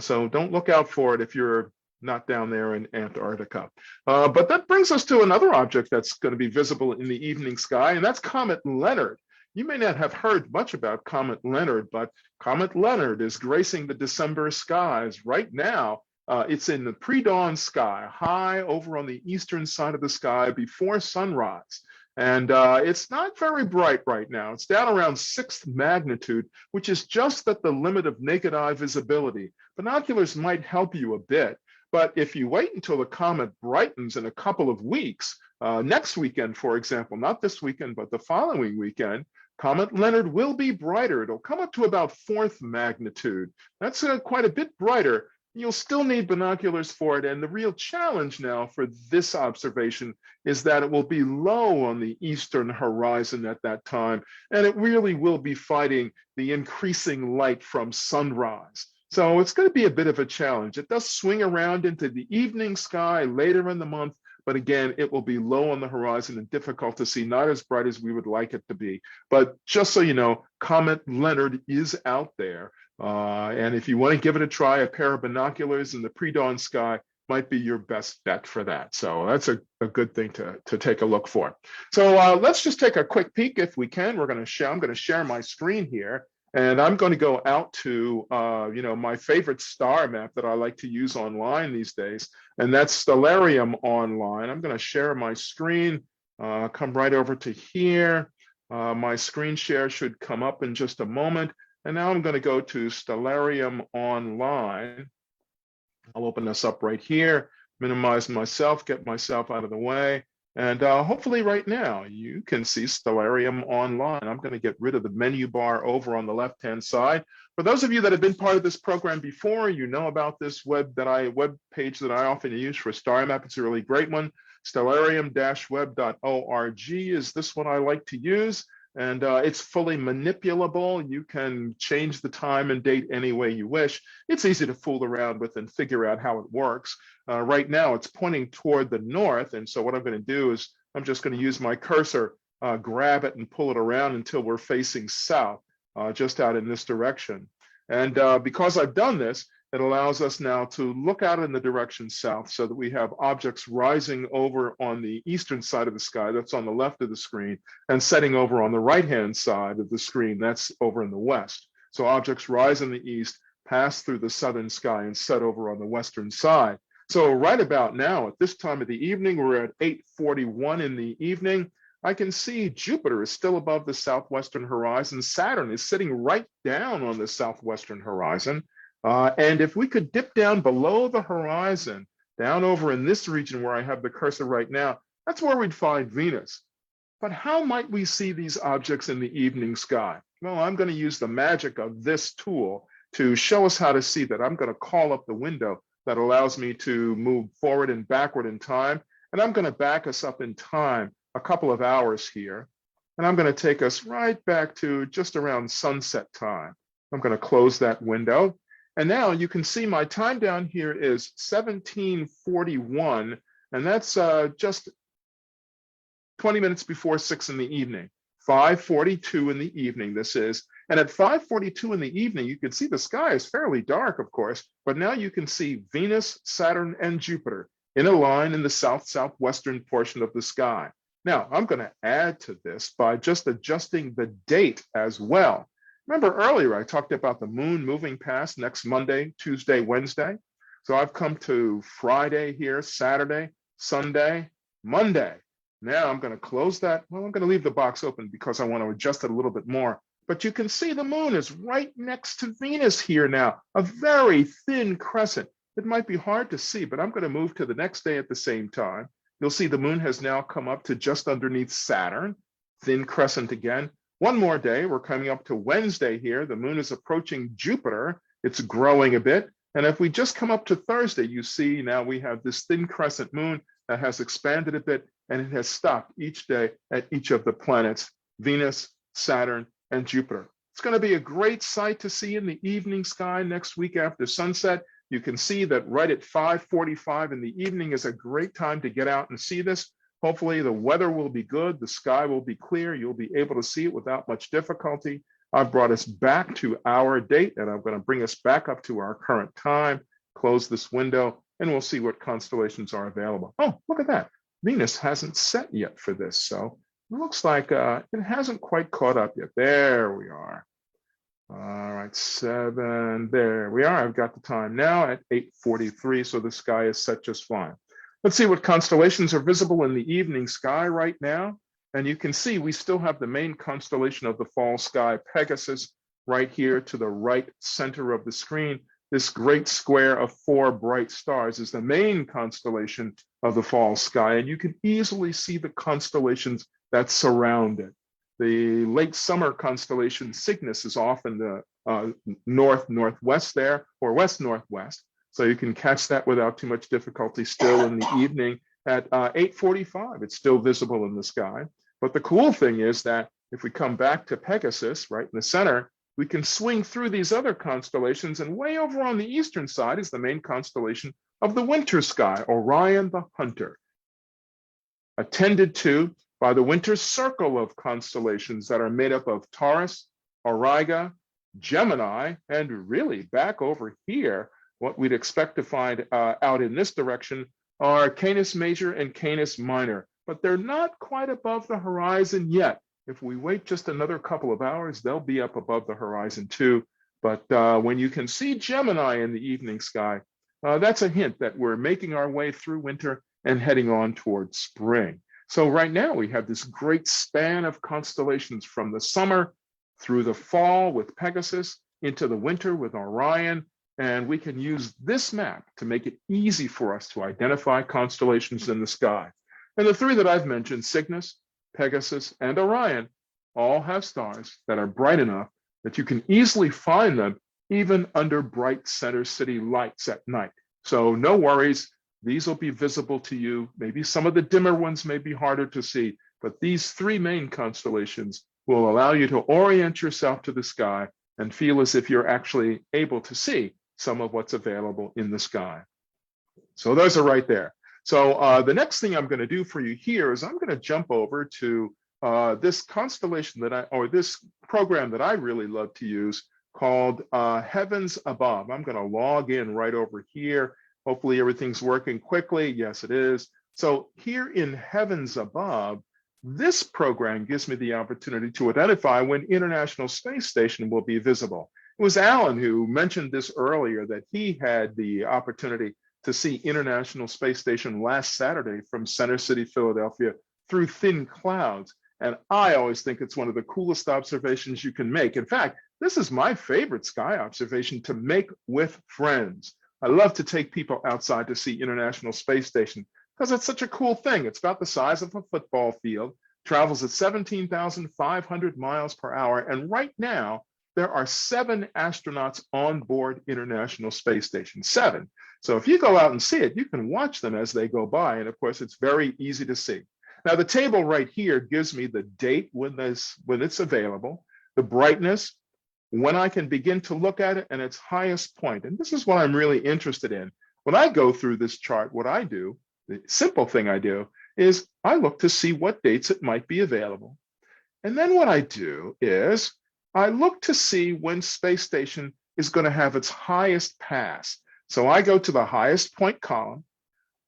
So don't look out for it if you're not down there in Antarctica. But that brings us to another object that's going to be visible in the evening sky, and that's Comet Leonard. You may not have heard much about Comet Leonard, but Comet Leonard is gracing the December skies right now. It's in the pre-dawn sky, high over on the eastern side of the sky before sunrise. And it's not very bright right now. It's down around 6th magnitude, which is just at the limit of naked eye visibility. Binoculars might help you a bit, but if you wait until the comet brightens in a couple of weeks, next weekend, for example, not this weekend, but the following weekend, Comet Leonard will be brighter. It'll come up to about 4th magnitude. That's quite a bit brighter. You'll still need binoculars for it. And the real challenge now for this observation is that it will be low on the eastern horizon at that time. And it really will be fighting the increasing light from sunrise. So it's going to be a bit of a challenge. It does swing around into the evening sky later in the month, but again, it will be low on the horizon and difficult to see, not as bright as we would like it to be. But just so you know, Comet Leonard is out there. And if you want to give it a try, a pair of binoculars in the pre-dawn sky might be your best bet for that. So that's a good thing to take a look for. So let's just take a quick peek if we can. I'm going to share my screen here. And I'm going to go out to, my favorite star map that I like to use online these days, and that's Stellarium Online. I'm going to share my screen come right over to here. My screen share should come up in just a moment. And now I'm going to go to Stellarium Online. I'll open this up right here, minimize myself, get myself out of the way. And hopefully right now you can see Stellarium Online. I'm going to get rid of the menu bar over on the left-hand side. For those of you that have been part of this program before, you know about this web page that I often use for star map. It's a really great one. Stellarium-web.org is this one I like to use. And it's fully manipulable. You can change the time and date any way you wish. It's easy to fool around with and figure out how it works. Right now, it's pointing toward the north. And so what I'm going to do is I'm just going to use my cursor, grab it and pull it around until we're facing south, just out in this direction. And because I've done this, it allows us now to look out in the direction south so that we have objects rising over on the eastern side of the sky, that's on the left of the screen, and setting over on the right-hand side of the screen, that's over in the west. So objects rise in the east, pass through the southern sky, and set over on the western side. So right about now, at this time of the evening, we're at 8:41 in the evening. I can see Jupiter is still above the southwestern horizon. Saturn is sitting right down on the southwestern horizon. And if we could dip down below the horizon, down over in this region where I have the cursor right now, that's where we'd find Venus. But how might we see these objects in the evening sky? Well, I'm going to use the magic of this tool to show us how to see that. I'm going to call up the window that allows me to move forward and backward in time. And I'm going to back us up in time a couple of hours here. And I'm going to take us right back to just around sunset time. I'm going to close that window. And now you can see my time down here is 17:41, and that's just 20 minutes before 6 in the evening. 5:42 in the evening this is. And at 5:42 in the evening, you can see the sky is fairly dark, of course, but now you can see Venus, Saturn, and Jupiter in a line in the southwestern portion of the sky. Now, I'm going to add to this by just adjusting the date as well. Remember earlier, I talked about the moon moving past next Monday, Tuesday, Wednesday. So I've come to Friday here, Saturday, Sunday, Monday. Now I'm going to close that. Well, I'm going to leave the box open because I want to adjust it a little bit more. But you can see the moon is right next to Venus here now, a very thin crescent. It might be hard to see, but I'm going to move to the next day at the same time. You'll see the moon has now come up to just underneath Saturn, thin crescent again. One more day, we're coming up to Wednesday here. The moon is approaching Jupiter. It's growing a bit. And if we just come up to Thursday, you see now we have this thin crescent moon that has expanded a bit, and it has stopped each day at each of the planets, Venus, Saturn, and Jupiter. It's going to be a great sight to see in the evening sky next week after sunset. You can see that right at 5:45 in the evening is a great time to get out and see this. Hopefully the weather will be good, the sky will be clear, you'll be able to see it without much difficulty. I've brought us back to our date, and I'm going to bring us back up to our current time, close this window, and we'll see what constellations are available. Oh, look at that. Venus hasn't set yet for this, so it looks like it hasn't quite caught up yet. There we are. All right, 7, there we are. I've got the time now at 8:43, so the sky is set just fine. Let's see what constellations are visible in the evening sky right now. And you can see we still have the main constellation of the fall sky, Pegasus, right here to the right center of the screen. This great square of 4 bright stars is the main constellation of the fall sky. And you can easily see the constellations that surround it. The late summer constellation Cygnus is off in the north-northwest there, or west-northwest. So you can catch that without too much difficulty still in the evening at 8:45. It's still visible in the sky. But the cool thing is that if we come back to Pegasus, right in the center, we can swing through these other constellations, and way over on the eastern side is the main constellation of the winter sky, Orion the Hunter, attended to by the winter circle of constellations that are made up of Taurus, Auriga, Gemini, and really back over here, what we'd expect to find out in this direction are Canis Major and Canis Minor, but they're not quite above the horizon yet. If we wait just another couple of hours, they'll be up above the horizon too. But when you can see Gemini in the evening sky, that's a hint that we're making our way through winter and heading on towards spring. So right now we have this great span of constellations from the summer through the fall with Pegasus into the winter with Orion. And we can use this map to make it easy for us to identify constellations in the sky. And the three that I've mentioned, Cygnus, Pegasus, and Orion, all have stars that are bright enough that you can easily find them even under bright center city lights at night. So no worries, these will be visible to you. Maybe some of the dimmer ones may be harder to see, but these three main constellations will allow you to orient yourself to the sky and feel as if you're actually able to see some of what's available in the sky. So those are right there. So the next thing I'm going to do for you here is I'm going to jump over to this constellation this program that I really love to use called Heavens Above. I'm going to log in right over here. Hopefully everything's working quickly. Yes, it is. So here in Heavens Above, this program gives me the opportunity to identify when International Space Station will be visible. It was Alan who mentioned this earlier, that he had the opportunity to see International Space Station last Saturday from Center City, Philadelphia, through thin clouds. And I always think it's one of the coolest observations you can make. In fact, this is my favorite sky observation to make with friends. I love to take people outside to see International Space Station because it's such a cool thing. It's about the size of a football field, travels at 17,500 miles per hour. And right now, there are 7 astronauts on board International Space Station, 7. So if you go out and see it, you can watch them as they go by. And of course, it's very easy to see. Now, the table right here gives me the date when it's available, the brightness, when I can begin to look at it, and its highest point. And this is what I'm really interested in. When I go through this chart, what I do, the simple thing I do, is I look to see what dates it might be available. And then what I do is I look to see when space station is going to have its highest pass. So I go to the highest point column,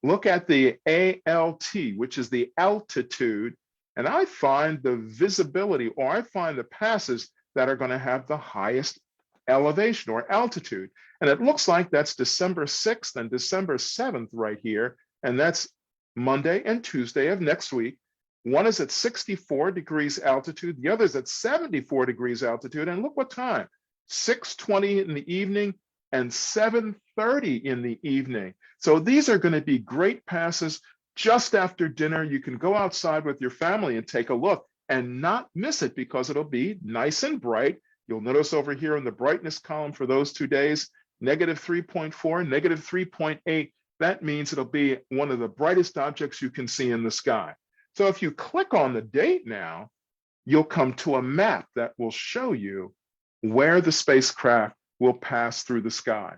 look at the ALT, which is the altitude, and I find the visibility, or I find the passes that are going to have the highest elevation or altitude. And it looks like that's December 6th and December 7th right here. And that's Monday and Tuesday of next week. One is at 64 degrees altitude, the other is at 74 degrees altitude. And look what time, 6:20 in the evening and 7:30 in the evening. So these are going to be great passes just after dinner. You can go outside with your family and take a look and not miss it because it'll be nice and bright. You'll notice over here in the brightness column for those 2 days, -3.4, -3.8. That means it'll be one of the brightest objects you can see in the sky. So if you click on the date now, you'll come to a map that will show you where the spacecraft will pass through the sky.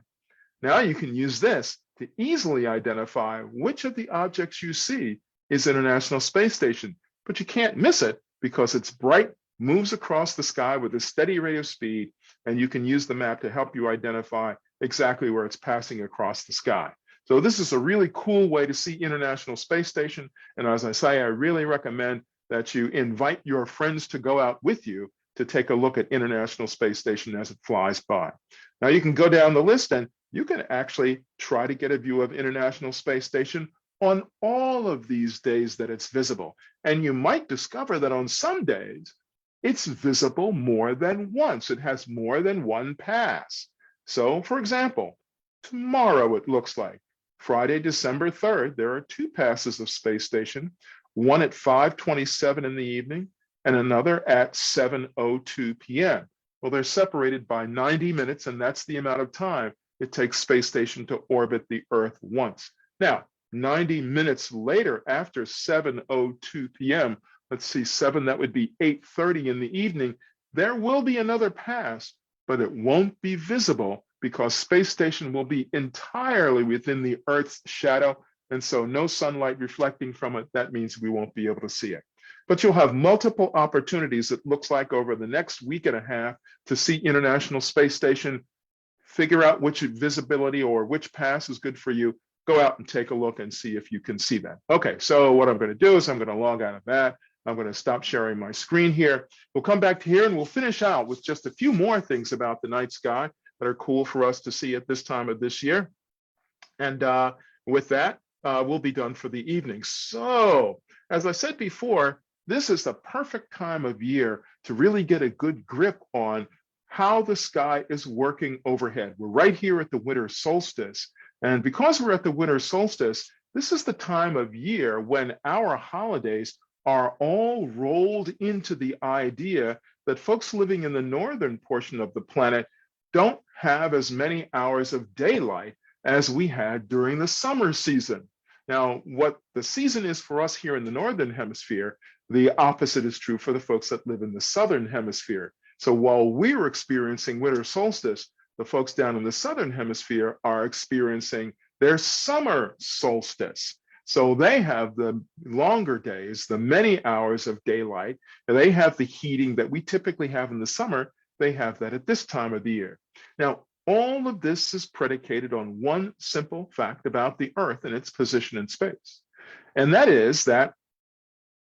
Now you can use this to easily identify which of the objects you see is International Space Station, but you can't miss it because it's bright, moves across the sky with a steady rate of speed, and you can use the map to help you identify exactly where it's passing across the sky. So this is a really cool way to see International Space Station. And as I say, I really recommend that you invite your friends to go out with you to take a look at International Space Station as it flies by. Now you can go down the list and you can actually try to get a view of International Space Station on all of these days that it's visible. And you might discover that on some days, it's visible more than once. It has more than one pass. So for example, tomorrow it looks like, Friday, December 3rd, there are 2 passes of space station, one at 5:27 in the evening and another at 7:02 p.m. Well, they're separated by 90 minutes, and that's the amount of time it takes space station to orbit the Earth once. Now, 90 minutes later, after 7:02 p.m., let's see, that would be 8:30 in the evening, there will be another pass, but it won't be visible because space station will be entirely within the Earth's shadow, and so no sunlight reflecting from it. That means we won't be able to see it. But you'll have multiple opportunities, it looks like, over the next week and a half to see International Space Station, figure out which visibility or which pass is good for you, go out and take a look and see if you can see that. Okay, so what I'm going to do is I'm going to log out of that. I'm going to stop sharing my screen here. We'll come back to here and we'll finish out with just a few more things about the night sky that are cool for us to see at this time of this year. And with that, will be done for the evening. So, as I said before, this is the perfect time of year to really get a good grip on how the sky is working overhead. We're right here at the winter solstice. And because we're at the winter solstice, this is the time of year when our holidays are all rolled into the idea that folks living in the northern portion of the planet don't have as many hours of daylight as we had during the summer season. Now, what the season is for us here in the northern hemisphere, the opposite is true for the folks that live in the southern hemisphere. So while we're experiencing winter solstice, the folks down in the southern hemisphere are experiencing their summer solstice. So they have the longer days, the many hours of daylight, and they have the heating that we typically have in the summer. They have that at this time of the year. Now, all of this is predicated on one simple fact about the Earth and its position in space. And that is that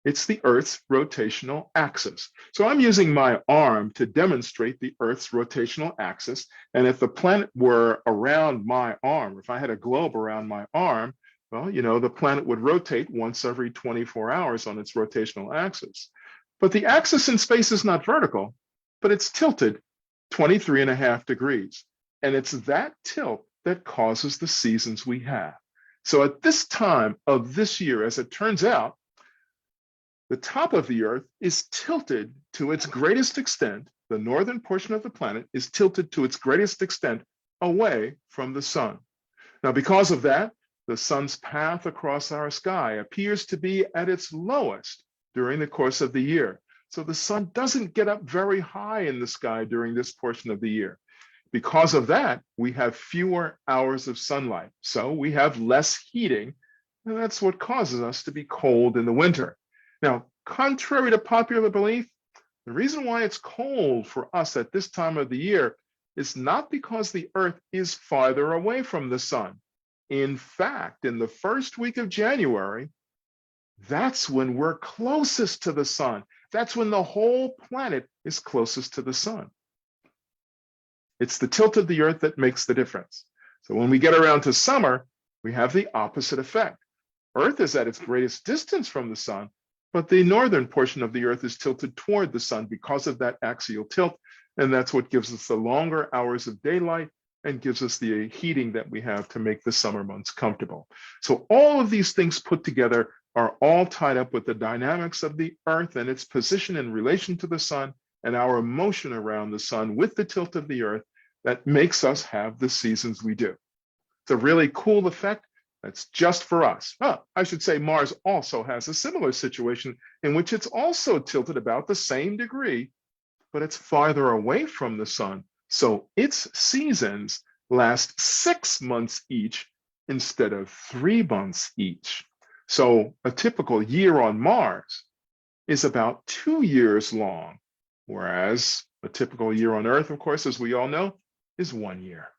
it's the Earth's rotational axis. So I'm using my arm to demonstrate the Earth's rotational axis. And if the planet were around my arm, if I had a globe around my arm, well, you know, the planet would rotate once every 24 hours on its rotational axis. But the axis in space is not vertical, but it's tilted 23.5 degrees. And it's that tilt that causes the seasons we have. So at this time of this year, as it turns out, the top of the Earth is tilted to its greatest extent. The northern portion of the planet is tilted to its greatest extent away from the sun. Now, because of that, the sun's path across our sky appears to be at its lowest during the course of the year. So the sun doesn't get up very high in the sky during this portion of the year. Because of that, we have fewer hours of sunlight. So we have less heating, and that's what causes us to be cold in the winter. Now, contrary to popular belief, the reason why it's cold for us at this time of the year is not because the Earth is farther away from the sun. In fact, in the first week of January, that's when we're closest to the sun. That's when the whole planet is closest to the sun. It's the tilt of the Earth that makes the difference. So when we get around to summer, we have the opposite effect. Earth is at its greatest distance from the sun, but the northern portion of the Earth is tilted toward the sun because of that axial tilt. And that's what gives us the longer hours of daylight and gives us the heating that we have to make the summer months comfortable. So all of these things put together are all tied up with the dynamics of the Earth and its position in relation to the sun and our motion around the sun with the tilt of the Earth that makes us have the seasons we do. It's a really cool effect that's just for us. I should say Mars also has a similar situation in which it's also tilted about the same degree, but it's farther away from the sun. So its seasons last 6 months each instead of 3 months each. So a typical year on Mars is about 2 years long, whereas a typical year on Earth, of course, as we all know, is 1 year.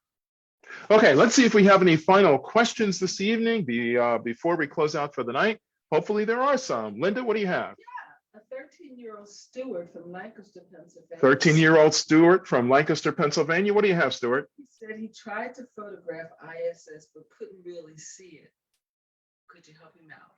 Okay, let's see if we have any final questions this evening before we close out for the night. Hopefully there are some. Linda, what do you have? Yeah, a 13-year-old Stuart from Lancaster, Pennsylvania. 13-year-old Stuart from Lancaster, Pennsylvania. What do you have, Stuart? He said he tried to photograph ISS but couldn't really see it. Could you help him out?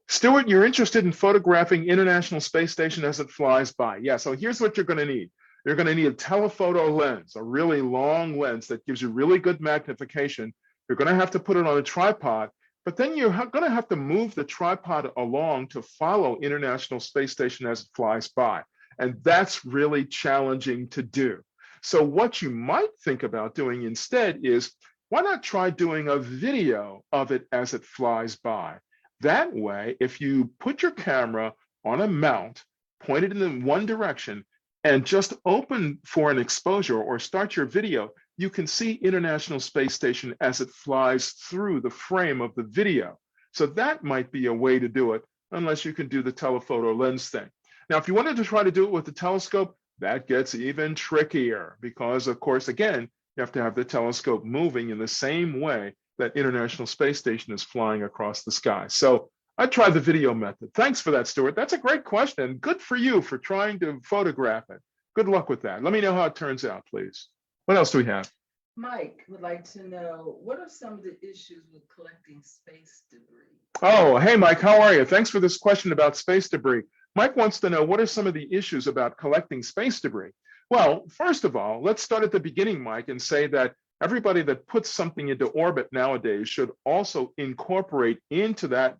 Stuart, you're interested in photographing International Space Station as it flies by. Yeah, so here's what you're going to need. You're going to need a telephoto lens, a really long lens that gives you really good magnification. You're going to have to put it on a tripod, but then you're going to have to move the tripod along to follow International Space Station as it flies by. And that's really challenging to do. So what you might think about doing instead is, why not try doing a video of it as it flies by? That way, if you put your camera on a mount, point it in one direction, and just open for an exposure or start your video, you can see International Space Station as it flies through the frame of the video. So that might be a way to do it, unless you can do the telephoto lens thing. Now, if you wanted to try to do it with the telescope, that gets even trickier because, of course, again, you have to have the telescope moving in the same way that International Space Station is flying across the sky. So I tried the video method. Thanks for that, Stuart. That's a great question. Good for you for trying to photograph it. Good luck with that. Let me know how it turns out, please. What else do we have? Mike would like to know, what are some of the issues with collecting space debris? Oh, hey, Mike, how are you? Thanks for this question about space debris. Mike wants to know, what are some of the issues about collecting space debris? Well, first of all, let's start at the beginning, Mike, and say that everybody that puts something into orbit nowadays should also incorporate into that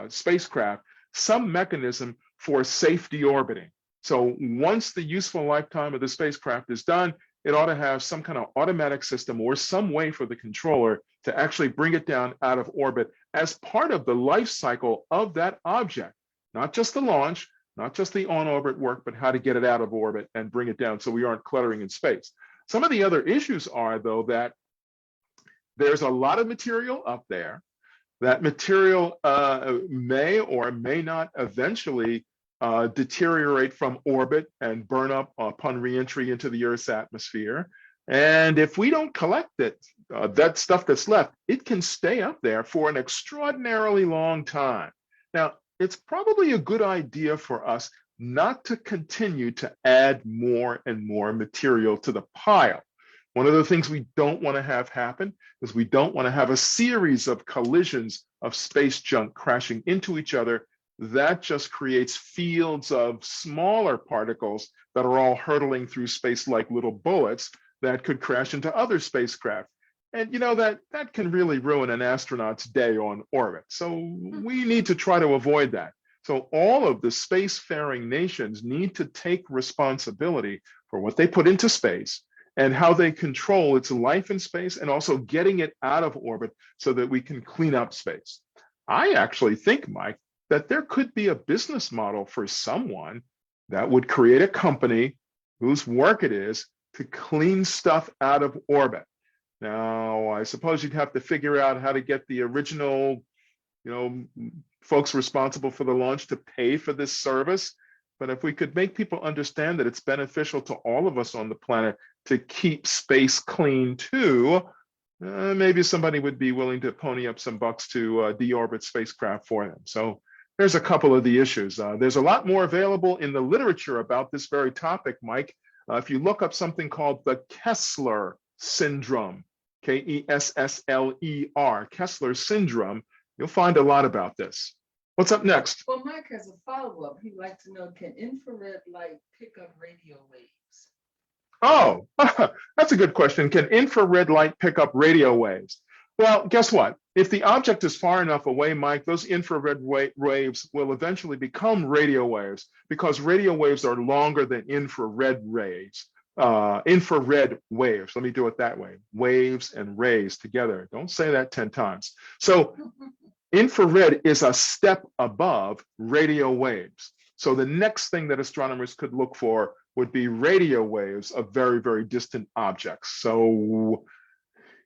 spacecraft some mechanism for safe deorbiting. So once the useful lifetime of the spacecraft is done, it ought to have some kind of automatic system or some way for the controller to actually bring it down out of orbit as part of the life cycle of that object, not just the launch, not just the on-orbit work, but how to get it out of orbit and bring it down so we aren't cluttering in space. Some of the other issues are, though, that there's a lot of material up there. That material may or may not eventually deteriorate from orbit and burn up upon reentry into the Earth's atmosphere. And if we don't collect it, that stuff that's left, it can stay up there for an extraordinarily long time. Now, it's probably a good idea for us not to continue to add more and more material to the pile. One of the things we don't want to have happen is we don't want to have a series of collisions of space junk crashing into each other. That just creates fields of smaller particles that are all hurtling through space like little bullets that could crash into other spacecraft. And you know, that can really ruin an astronaut's day on orbit. So we need to try to avoid that. So all of the spacefaring nations need to take responsibility for what they put into space and how they control its life in space and also getting it out of orbit so that we can clean up space. I actually think, Mike, that there could be a business model for someone that would create a company whose work it is to clean stuff out of orbit. Now, I suppose you'd have to figure out how to get the original, folks responsible for the launch to pay for this service. But if we could make people understand that it's beneficial to all of us on the planet to keep space clean too, maybe somebody would be willing to pony up some bucks to deorbit spacecraft for them. So there's a couple of the issues. There's a lot more available in the literature about this very topic, Mike. If you look up something called the Kessler syndrome, Kessler, Kessler syndrome, you'll find a lot about this. What's up next? Well, Mike has a follow-up. He'd like to know, can infrared light pick up radio waves? Oh, that's a good question. Can infrared light pick up radio waves? Well, guess what? If the object is far enough away, Mike, those infrared waves will eventually become radio waves because radio waves are longer than infrared rays. Infrared waves, let me do it that way. Waves and rays together. Don't say that 10 times. So infrared is a step above radio waves. So the next thing that astronomers could look for would be radio waves of very, very distant objects. So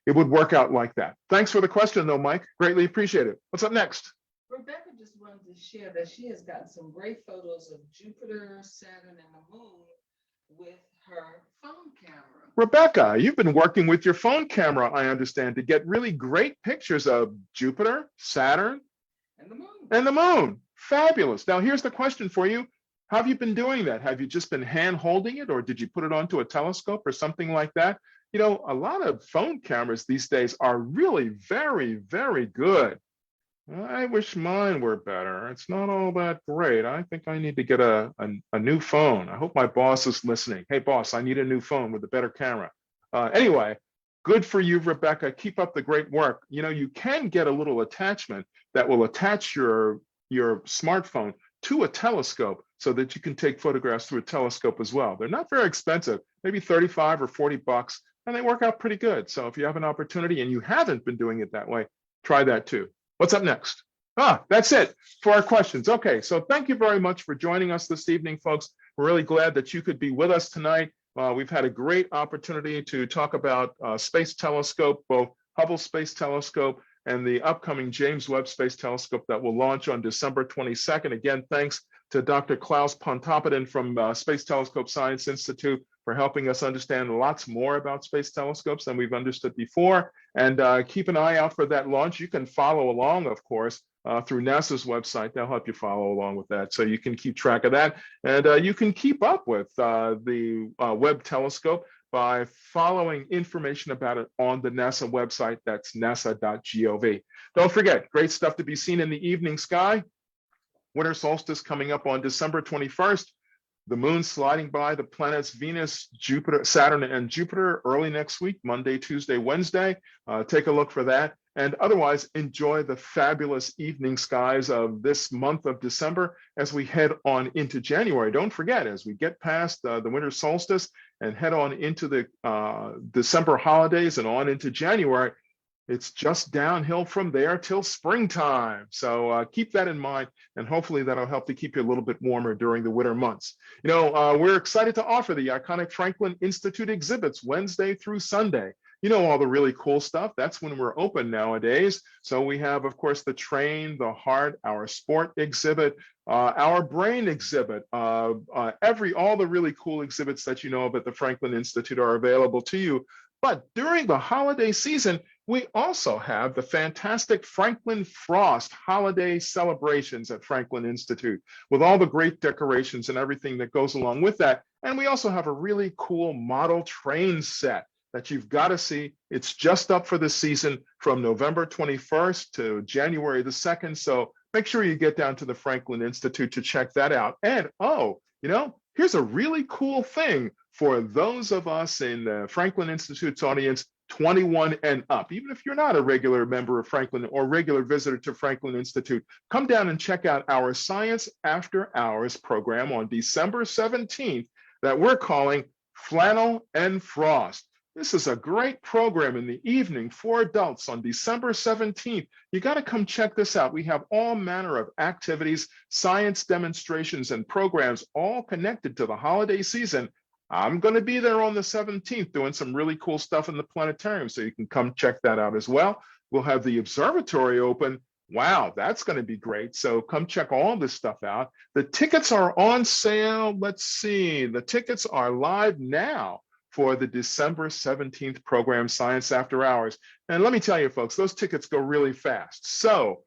it would work out like that. Thanks for the question, though, Mike. Greatly appreciate it. What's up next? Rebecca just wanted to share that she has gotten some great photos of Jupiter, Saturn, and the moon with her phone camera. Rebecca, you've been working with your phone camera, I understand, to get really great pictures of Jupiter, Saturn, and the moon. And the moon. Fabulous. Now, here's the question for you. How have you been doing that? Have you just been hand holding it, or did you put it onto a telescope or something like that? You know, a lot of phone cameras these days are really very, very good. I wish mine were better. It's not all that great. I think I need to get a new phone. I hope my boss is listening. Hey, boss, I need a new phone with a better camera. Anyway, good for you, Rebecca. Keep up the great work. You know, you can get a little attachment that will attach your smartphone to a telescope so that you can take photographs through a telescope as well. They're not very expensive, maybe 35 or 40 bucks, and they work out pretty good. So if you have an opportunity and you haven't been doing it that way, try that too. What's up next? That's it for our questions. Okay, so thank you very much for joining us this evening, folks. We're really glad that you could be with us tonight. We've had a great opportunity to talk about Space Telescope, both Hubble Space Telescope and the upcoming James Webb Space Telescope that will launch on December 22nd. Again, thanks to Dr. Klaus Pontoppidan from Space Telescope Science Institute for helping us understand lots more about space telescopes than we've understood before. And keep an eye out for that launch. You can follow along, of course, through NASA's website. They'll help you follow along with that. So you can keep track of that. And you can keep up with the Webb telescope by following information about it on the NASA website. That's nasa.gov. Don't forget, great stuff to be seen in the evening sky. Winter solstice coming up on December 21st. The moon sliding by the planets Venus, Jupiter, Saturn, and Jupiter early next week, Monday, Tuesday, Wednesday. Take a look for that. And otherwise, enjoy the fabulous evening skies of this month of December as we head on into January. Don't forget, as we get past the winter solstice and head on into the December holidays and on into January, it's just downhill from there till springtime. So keep that in mind, and hopefully that'll help to keep you a little bit warmer during the winter months. You know, we're excited to offer the iconic Franklin Institute exhibits Wednesday through Sunday. You know, all the really cool stuff. That's when we're open nowadays. So we have, of course, the Train, the Heart, our Sport exhibit, our Brain exhibit. All the really cool exhibits that you know of at the Franklin Institute are available to you. But during the holiday season, we also have the fantastic Franklin Frost holiday celebrations at Franklin Institute with all the great decorations and everything that goes along with that. And we also have a really cool model train set that you've got to see. It's just up for the season from November 21st to January the 2nd. So make sure you get down to the Franklin Institute to check that out. And oh, you know, here's a really cool thing for those of us in the Franklin Institute's audience, 21 and up. Even if you're not a regular member of Franklin or regular visitor to Franklin Institute, come down and check out our Science After Hours program on December 17th that we're calling Flannel and Frost. This is a great program in the evening for adults on December 17th. You got to come check this out. We have all manner of activities, science demonstrations, and programs all connected to the holiday season. I'm going to be there on the 17th doing some really cool stuff in the planetarium, so you can come check that out as well. We'll have the observatory open. Wow, that's going to be great. So come check all this stuff out. The tickets are on sale. Let's see. The tickets are live now for the December 17th program, Science After Hours. And let me tell you, folks, those tickets go really fast. So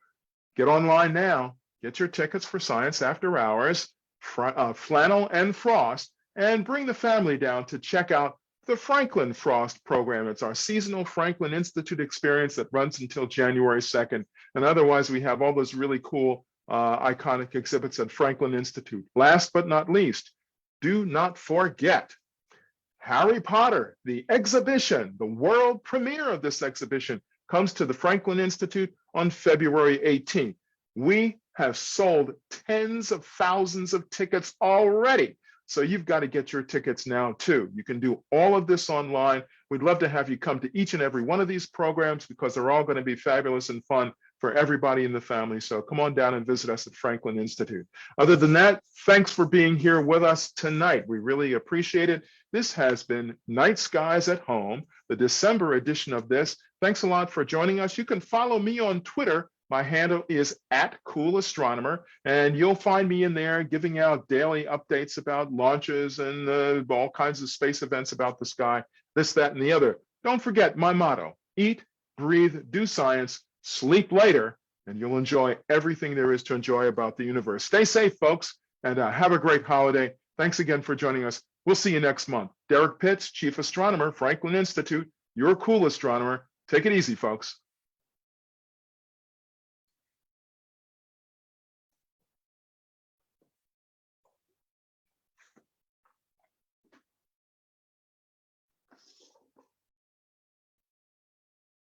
get online now, get your tickets for Science After Hours, Flannel and Frost, and bring the family down to check out the Franklin Frost program. It's our seasonal Franklin Institute experience that runs until January 2nd. And otherwise, we have all those really cool, iconic exhibits at Franklin Institute. Last but not least, do not forget Harry Potter, the exhibition, the world premiere of this exhibition comes to the Franklin Institute on February 18th. We have sold tens of thousands of tickets already. So you've got to get your tickets now too. You can do all of this online. We'd love to have you come to each and every one of these programs because they're all going to be fabulous and fun for everybody in the family. So come on down and visit us at Franklin Institute. Other than that, thanks for being here with us tonight. We really appreciate it. This has been Night Skies at Home, the December edition of this. Thanks a lot for joining us. You can follow me on Twitter. My handle is @CoolAstronomer, and you'll find me in there giving out daily updates about launches and all kinds of space events about the sky, this, that, and the other. Don't forget my motto: eat, breathe, do science, sleep later, and you'll enjoy everything there is to enjoy about the universe. Stay safe, folks, and have a great holiday. Thanks again for joining us. We'll see you next month. Derrick Pitts, Chief Astronomer, Franklin Institute, your cool astronomer. Take it easy, folks.